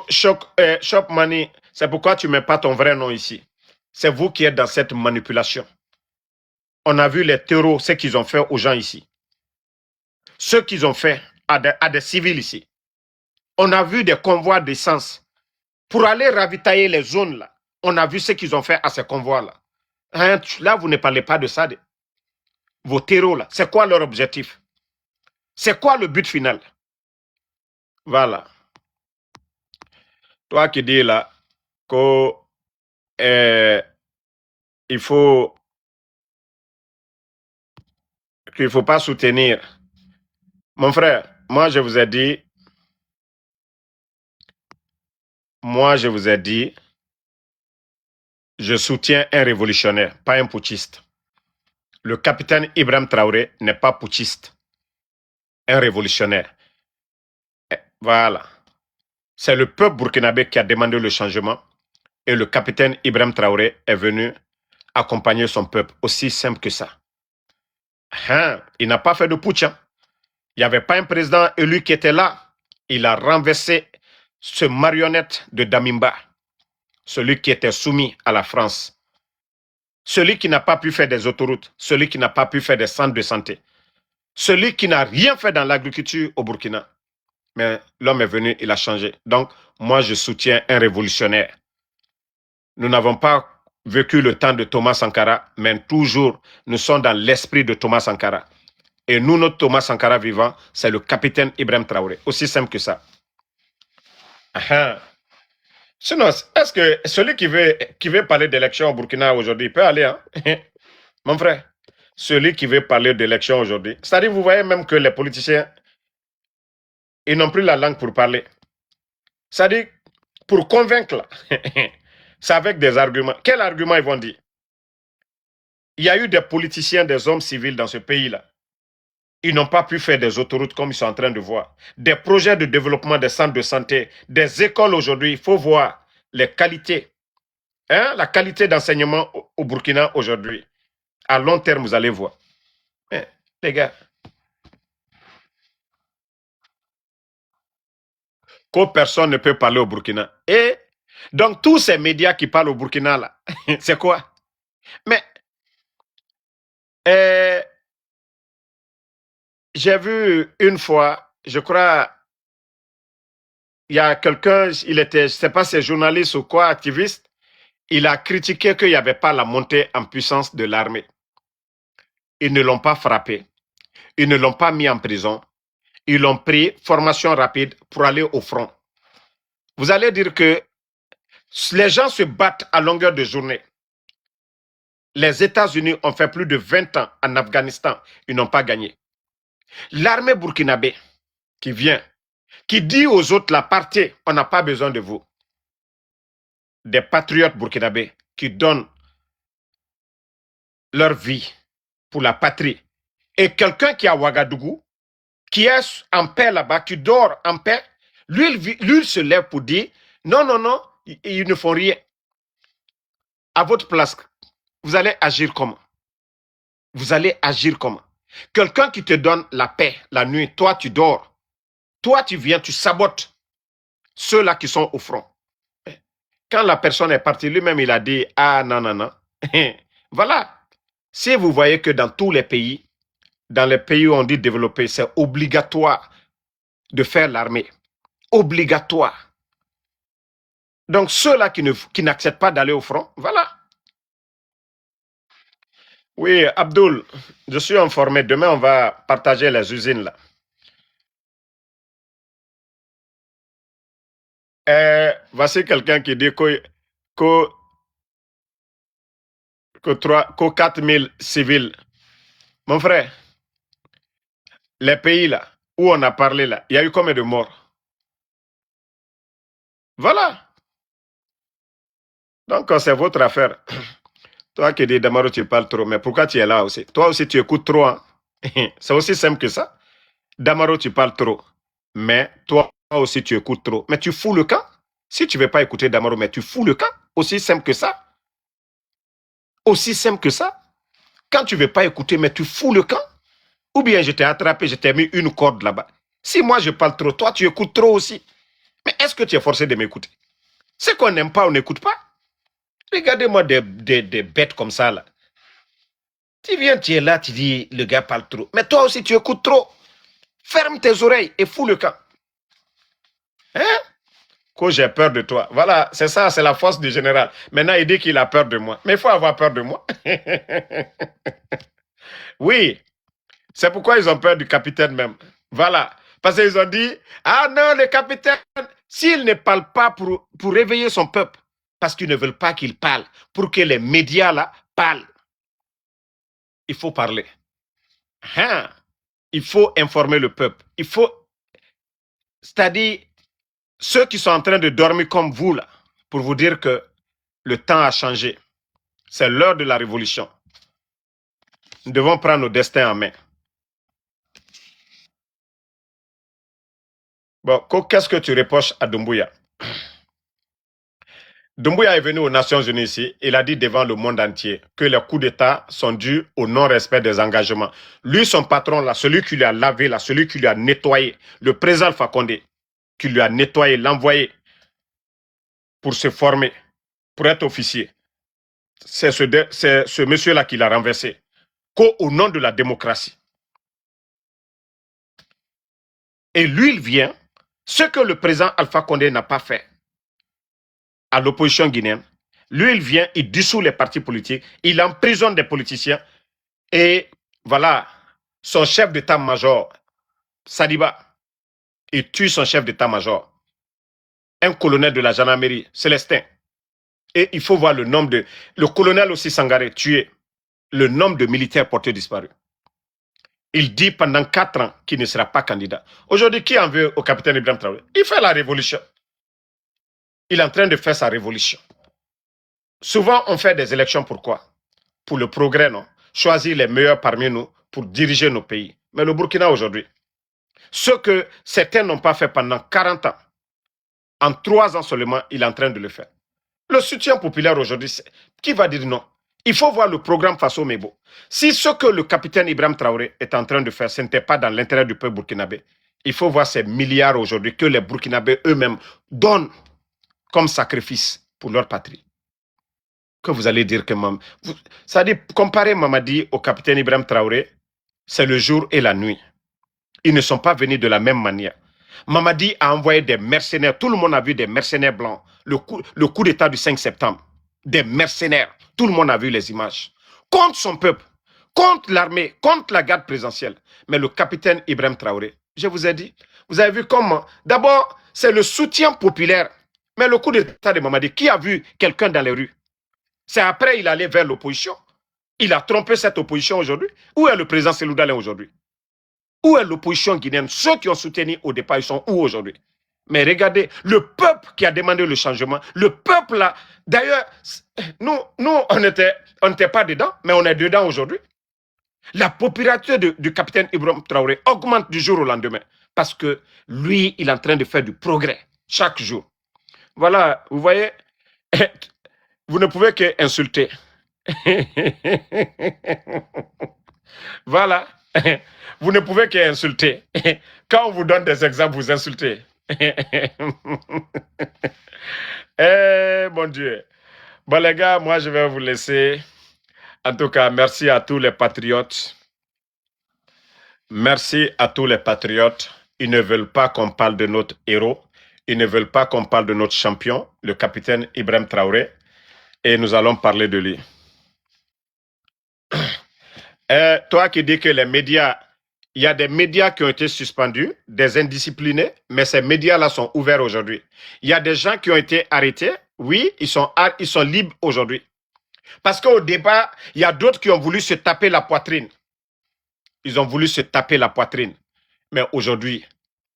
Shop Money, c'est pourquoi tu ne mets pas ton vrai nom ici. C'est vous qui êtes dans cette manipulation. On a vu les terreaux, ce qu'ils ont fait aux gens ici. Ce qu'ils ont fait à des civils ici. On a vu des convois d'essence pour aller ravitailler les zones là. On a vu ce qu'ils ont fait à ces convois là. Hein, là, vous ne parlez pas de ça. Vos terreaux là, c'est quoi leur objectif? C'est quoi le but final? Voilà. Toi qui dis là qu'il faut qu'il ne faut pas soutenir. Mon frère, moi je vous ai dit, je soutiens un révolutionnaire, pas un putschiste. Le capitaine Ibrahim Traoré n'est pas putschiste, un révolutionnaire. Voilà. C'est le peuple burkinabé qui a demandé le changement et le capitaine Ibrahim Traoré est venu accompagner son peuple. Aussi simple que ça. Hein? Il n'a pas fait de putsch. Hein? Il n'y avait pas un président élu qui était là. Il a renversé ce marionnette de Damimba, celui qui était soumis à la France, celui qui n'a pas pu faire des autoroutes, celui qui n'a pas pu faire des centres de santé, celui qui n'a rien fait dans l'agriculture au Burkina. Mais l'homme est venu, il a changé. Donc, moi, je soutiens un révolutionnaire. Nous n'avons pas vécu le temps de Thomas Sankara, mais toujours, nous sommes dans l'esprit de Thomas Sankara. Et nous, notre Thomas Sankara vivant, c'est le capitaine Ibrahim Traoré. Aussi simple que ça. Sinon, est-ce que celui qui veut parler d'élection au Burkina aujourd'hui peut aller, hein? Mon frère, celui qui veut parler d'élection aujourd'hui, c'est-à-dire, vous voyez même que les politiciens, ils n'ont plus la langue pour parler. C'est-à-dire, pour convaincre, là, c'est avec des arguments. Quels arguments ils vont dire? Il y a eu des politiciens, des hommes civils dans ce pays-là. Ils n'ont pas pu faire des autoroutes comme ils sont en train de voir. Des projets de développement des centres de santé, des écoles aujourd'hui. Il faut voir les qualités. Hein? La qualité d'enseignement au Burkina aujourd'hui. À long terme, vous allez voir. Mais, les gars, que personne ne peut parler au Burkina. Et donc, tous ces médias qui parlent au Burkina, là, c'est quoi? Mais, j'ai vu une fois, je crois, il y a quelqu'un, il était, je ne sais pas si c'est journaliste ou quoi, activiste, il a critiqué qu'il n'y avait pas la montée en puissance de l'armée. Ils ne l'ont pas frappé, ils ne l'ont pas mis en prison, ils l'ont pris, formation rapide, pour aller au front. Vous allez dire que les gens se battent à longueur de journée. Les États-Unis ont fait plus de 20 ans en Afghanistan, ils n'ont pas gagné. L'armée burkinabé qui vient, qui dit aux autres, la partie, on n'a pas besoin de vous. Des patriotes burkinabés qui donnent leur vie pour la patrie. Et quelqu'un qui est à Ouagadougou, qui est en paix là-bas, qui dort en paix, lui, il se lève pour dire, non, ils ne font rien. À votre place, vous allez agir comment? Vous allez agir comment? Quelqu'un qui te donne la paix la nuit, toi tu dors. Toi tu viens, tu sabotes ceux-là qui sont au front. Quand la personne est partie, lui-même il a dit, ah non. Voilà. Si vous voyez que dans tous les pays, dans les pays où on dit développer, c'est obligatoire de faire l'armée. Obligatoire. Donc ceux-là qui n'acceptent pas d'aller au front, voilà. Oui, Abdul, je suis informé. Demain, on va partager les usines là. Voici quelqu'un qui dit que 4 000 civils. Mon frère, les pays là, où on a parlé là, il y a eu combien de morts? Voilà. Donc, c'est votre affaire. Toi qui dis, Damaro, tu parles trop, mais pourquoi tu es là aussi? Toi aussi, tu écoutes trop. Hein? C'est aussi simple que ça. Damaro, tu parles trop. Mais toi aussi, tu écoutes trop. Mais tu fous le camp. Si tu ne veux pas écouter Damaro, mais tu fous le camp. Aussi simple que ça. Aussi simple que ça. Quand tu ne veux pas écouter, mais tu fous le camp. Ou bien je t'ai attrapé, je t'ai mis une corde là-bas. Si moi je parle trop, toi tu écoutes trop aussi. Mais est-ce que tu es forcé de m'écouter? Ce qu'on n'aime pas, on n'écoute pas. Regardez-moi des bêtes comme ça là. Tu viens, tu es là, tu dis le gars parle trop. Mais toi aussi tu écoutes trop. Ferme tes oreilles et fous le camp. Hein? Que j'ai peur de toi. Voilà, c'est ça, c'est la force du général. Maintenant, il dit qu'il a peur de moi. Mais il faut avoir peur de moi. Oui, c'est pourquoi ils ont peur du capitaine même. Voilà. Parce qu'ils ont dit, ah non, le capitaine, s'il ne parle pas pour réveiller son peuple, parce qu'ils ne veulent pas qu'il parle, pour que les médias là parlent, il faut parler. Hein? Il faut informer le peuple. Il faut, c'est-à-dire, ceux qui sont en train de dormir comme vous là, pour vous dire que le temps a changé. C'est l'heure de la révolution. Nous devons prendre nos destins en main. Bon, qu'est-ce que tu reproches à Doumbouya? Doumbouya est venu aux Nations Unies ici. Il a dit devant le monde entier que les coups d'État sont dus au non-respect des engagements. Lui, son patron, là, celui qui lui a lavé, là, celui qui lui a nettoyé, le président Alpha Condé, qui lui a nettoyé, l'envoyé pour se former, pour être officier. C'est ce monsieur-là qui l'a renversé. Qu'au nom de la démocratie. Et lui, il vient, ce que le président Alpha Condé n'a pas fait à l'opposition guinéenne, lui, il vient, il dissout les partis politiques, il emprisonne des politiciens et voilà, son chef d'état-major, Sadiba, il tue son chef d'état-major, un colonel de la gendarmerie, Célestin. Et il faut voir le nombre de... Le colonel aussi Sangaré, tué, le nombre de militaires portés disparus. Il dit pendant 4 ans qu'il ne sera pas candidat. Aujourd'hui, qui en veut au capitaine Ibrahim Traoré? Il fait la révolution. Il est en train de faire sa révolution. Souvent, on fait des élections, pourquoi? Pour le progrès, non? Choisir les meilleurs parmi nous pour diriger nos pays. Mais le Burkina aujourd'hui, ce que certains n'ont pas fait pendant 40 ans, en 3 ans seulement, il est en train de le faire. Le soutien populaire aujourd'hui, qui va dire non? Il faut voir le programme Faso Mebo. Si ce que le capitaine Ibrahim Traoré est en train de faire, ce n'était pas dans l'intérêt du peuple burkinabé, il faut voir ces milliards aujourd'hui que les Burkinabés eux-mêmes donnent comme sacrifice pour leur patrie. Que vous allez dire que ça dit comparer Mamadi au capitaine Ibrahim Traoré, c'est le jour et la nuit. Ils ne sont pas venus de la même manière. Mamadi a envoyé des mercenaires. Tout le monde a vu des mercenaires blancs. Le coup d'État du 5 septembre. Des mercenaires. Tout le monde a vu les images. Contre son peuple, contre l'armée, contre la garde présidentielle. Mais le capitaine Ibrahim Traoré, je vous ai dit, vous avez vu comment? D'abord, c'est le soutien populaire. Mais le coup d'État de Mamadi, qui a vu quelqu'un dans les rues? C'est après il allait vers l'opposition. Il a trompé cette opposition aujourd'hui. Où est le président Selou Dalein aujourd'hui? Où est l'opposition guinéenne? Ceux qui ont soutenu au départ, ils sont où aujourd'hui? Mais regardez, le peuple qui a demandé le changement, le peuple là, d'ailleurs, nous on n'était pas dedans, mais on est dedans aujourd'hui. La popularité du capitaine Ibrahim Traoré augmente du jour au lendemain, parce que lui, il est en train de faire du progrès chaque jour. Voilà, vous voyez, vous ne pouvez qu'insulter. Voilà. Vous ne pouvez qu'insulter. Quand on vous donne des exemples, vous insultez. Eh, mon Dieu. Bon, les gars, moi, je vais vous laisser. En tout cas, merci à tous les patriotes. Merci à tous les patriotes. Ils ne veulent pas qu'on parle de notre héros. Ils ne veulent pas qu'on parle de notre champion, le capitaine Ibrahim Traoré. Et nous allons parler de lui. Toi qui dis que les médias, il y a des médias qui ont été suspendus, des indisciplinés, mais ces médias-là sont ouverts aujourd'hui. Il y a des gens qui ont été arrêtés, oui, ils sont libres aujourd'hui. Parce qu'au débat, il y a d'autres qui ont voulu se taper la poitrine. Ils ont voulu se taper la poitrine. Mais aujourd'hui,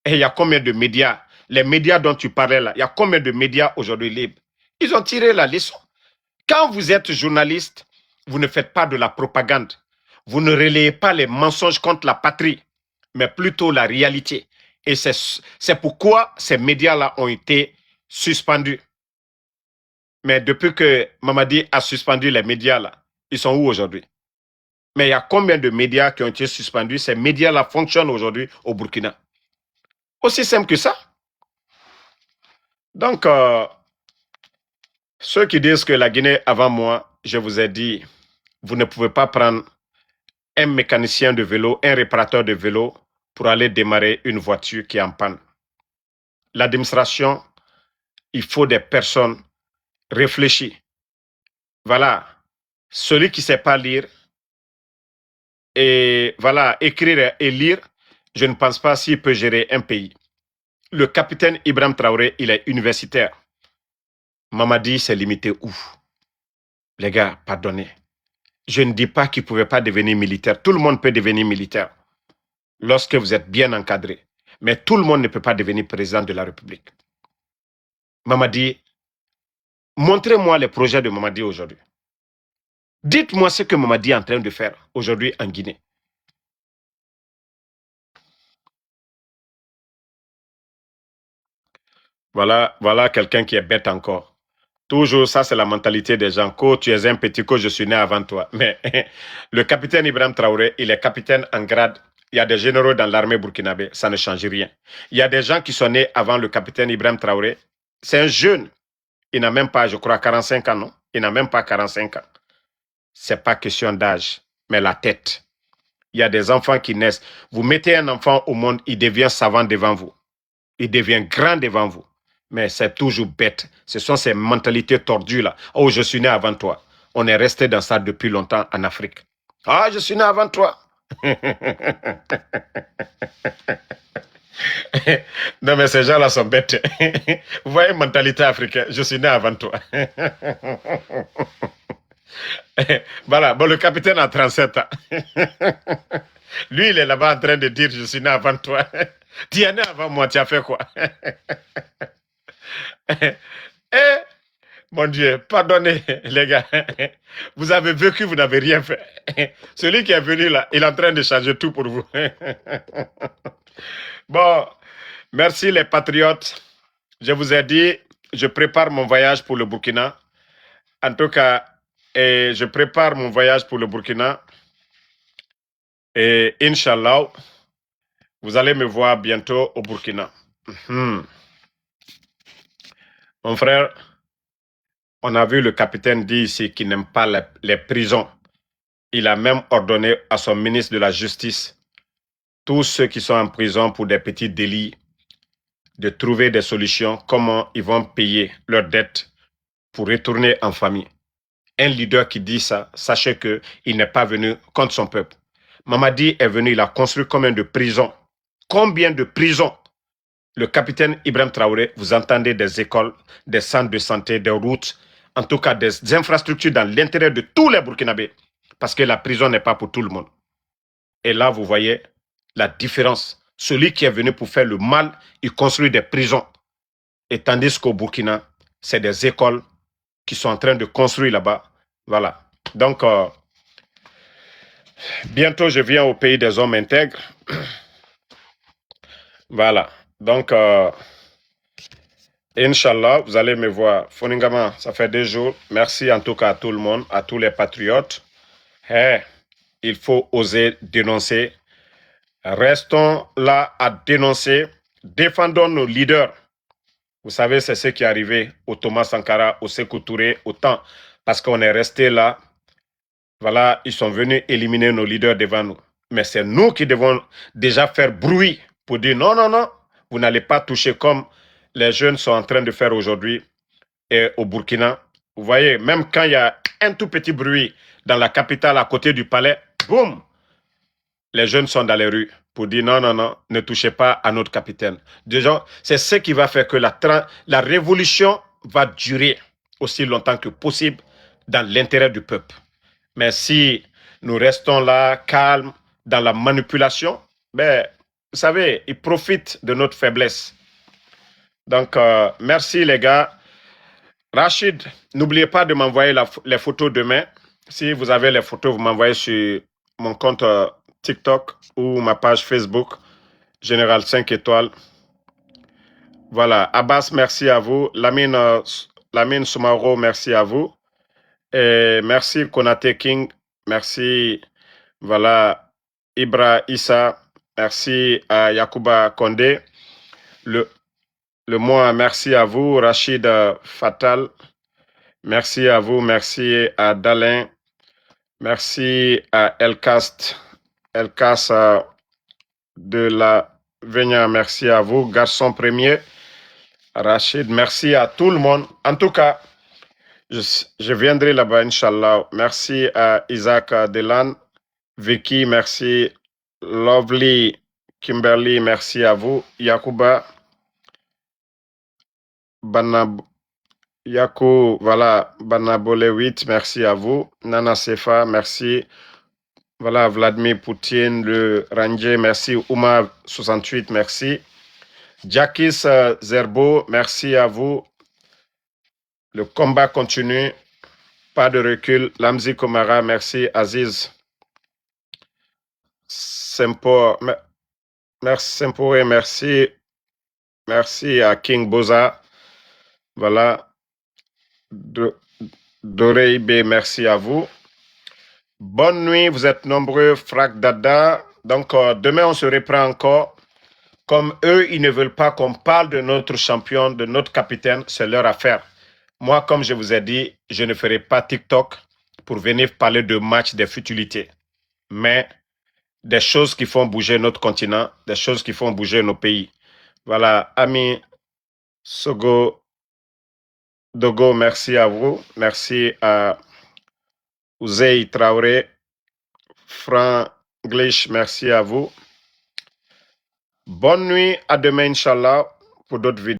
il y a combien de médias? Les médias dont tu parlais là, il y a combien de médias aujourd'hui libres? Ils ont tiré la leçon. Quand vous êtes journaliste, vous ne faites pas de la propagande. Vous ne relayez pas les mensonges contre la patrie, mais plutôt la réalité. Et c'est pourquoi ces médias-là ont été suspendus. Mais depuis que Mamadi a suspendu les médias-là, ils sont où aujourd'hui? Mais il y a combien de médias qui ont été suspendus? Ces médias-là fonctionnent aujourd'hui au Burkina. Aussi simple que ça. Donc, ceux qui disent que la Guinée avant moi, je vous ai dit, vous ne pouvez pas prendre un mécanicien de vélo, un réparateur de vélo pour aller démarrer une voiture qui est en panne. L'administration, il faut des personnes réfléchies. Voilà, celui qui ne sait pas lire et voilà, écrire et lire, je ne pense pas s'il peut gérer un pays. Le capitaine Ibrahim Traoré, il est universitaire. Mamadi s'est limité où? Les gars, pardonnez. Je ne dis pas qu'il ne pouvait pas devenir militaire. Tout le monde peut devenir militaire lorsque vous êtes bien encadré. Mais tout le monde ne peut pas devenir président de la République. Mamadi, montrez-moi les projets de Mamadi aujourd'hui. Dites-moi ce que Mamadi est en train de faire aujourd'hui en Guinée. Voilà quelqu'un qui est bête encore. Toujours, ça c'est la mentalité des gens. Quand tu es un petit, que je suis né avant toi. Mais le capitaine Ibrahim Traoré, il est capitaine en grade. Il y a des généraux dans l'armée burkinabé, ça ne change rien. Il y a des gens qui sont nés avant le capitaine Ibrahim Traoré. C'est un jeune. Il n'a même pas, je crois, 45 ans, non? Il n'a même pas 45 ans. C'est pas question d'âge, mais la tête. Il y a des enfants qui naissent. Vous mettez un enfant au monde, il devient savant devant vous. Il devient grand devant vous. Mais c'est toujours bête. Ce sont ces mentalités tordues là. Oh, je suis né avant toi. On est resté dans ça depuis longtemps en Afrique. Ah, je suis né avant toi. Non, mais ces gens-là sont bêtes. Vous voyez, mentalité africaine. Je suis né avant toi. Voilà, bon, le capitaine a 37 ans. Lui, il est là-bas en train de dire, je suis né avant toi. Tu es né avant moi, tu as fait quoi? Eh, mon Dieu, pardonnez les gars. Vous avez vécu, vous n'avez rien fait. Celui qui est venu là, il est en train de changer tout pour vous. Bon, merci les patriotes. Je vous ai dit, je prépare mon voyage pour le Burkina. En tout cas, je prépare mon voyage pour le Burkina. Et Inch'Allah, vous allez me voir bientôt au Burkina. Mon frère, on a vu le capitaine dire ici qu'il n'aime pas les prisons. Il a même ordonné à son ministre de la Justice, tous ceux qui sont en prison pour des petits délits, de trouver des solutions, comment ils vont payer leurs dettes pour retourner en famille. Un leader qui dit ça, sachez qu'il n'est pas venu contre son peuple. Mamadi est venu, il a construit combien de prisons? Combien de prisons? Le capitaine Ibrahim Traoré, vous entendez des écoles, des centres de santé, des routes, en tout cas des infrastructures dans l'intérieur de tous les Burkinabés. Parce que la prison n'est pas pour tout le monde. Et là, vous voyez la différence. Celui qui est venu pour faire le mal, il construit des prisons. Et tandis qu'au Burkina, c'est des écoles qui sont en train de construire là-bas. Voilà. Donc, bientôt, je viens au pays des hommes intègres. Voilà. Donc, Inch'Allah, vous allez me voir. Foningama, ça fait 2 jours. Merci en tout cas à tout le monde, à tous les patriotes. Hey, il faut oser dénoncer. Restons là à dénoncer. Défendons nos leaders. Vous savez, c'est ce qui est arrivé au Thomas Sankara, au Sékou Touré, au temps. Parce qu'on est resté là. Voilà, ils sont venus éliminer nos leaders devant nous. Mais c'est nous qui devons déjà faire bruit pour dire non, non, non, vous n'allez pas toucher comme les jeunes sont en train de faire aujourd'hui au Burkina. Vous voyez, même quand il y a un tout petit bruit dans la capitale à côté du palais, boum, les jeunes sont dans les rues pour dire non, non, non, ne touchez pas à notre capitaine. Déjà, c'est ce qui va faire que la révolution va durer aussi longtemps que possible dans l'intérêt du peuple. Mais si nous restons là, calmes, dans la manipulation, ben, vous savez, ils profitent de notre faiblesse. Donc, merci les gars. Rachid, n'oubliez pas de m'envoyer les photos demain. Si vous avez les photos, vous m'envoyez sur mon compte TikTok ou ma page Facebook, Général 5 étoiles. Voilà, Abbas, merci à vous. Lamine Soumaro, merci à vous. Et merci Konate King, merci, voilà, Ibra Issa, merci à Yacouba Kondé. Le mois, merci à vous, Rachid Fatal. Merci à vous, merci à Dalin. Merci à Elcast de la Vénia, merci à vous, Garçon Premier. Rachid, merci à tout le monde. En tout cas, je viendrai là-bas, Inch'Allah. Merci à Isaac Delan. Vicky, merci. Lovely, Kimberly, merci à vous. Yacouba, voilà, Banabole 8, merci à vous. Nana Sefa, merci. Voilà, Vladimir Poutine, le Ranger, merci. Ouma 68, merci. Jakis Zerbo, merci à vous. Le combat continue. Pas de recul. Lamzi Komara, merci. Aziz Sempo, merci Sempo et merci. Merci à King Boza. Voilà. Doreibé, merci à vous. Bonne nuit, vous êtes nombreux, Frak Dada. Donc, demain, on se reprend encore. Comme eux, ils ne veulent pas qu'on parle de notre champion, de notre capitaine, c'est leur affaire. Moi, comme je vous ai dit, je ne ferai pas TikTok pour venir parler de matchs, des futilités. Mais des choses qui font bouger notre continent, des choses qui font bouger nos pays. Voilà, Ami Sogo Dogo, merci à vous. Merci à Ouzei Traoré. Franglish, merci à vous. Bonne nuit, à demain, Inch'Allah, pour d'autres vidéos.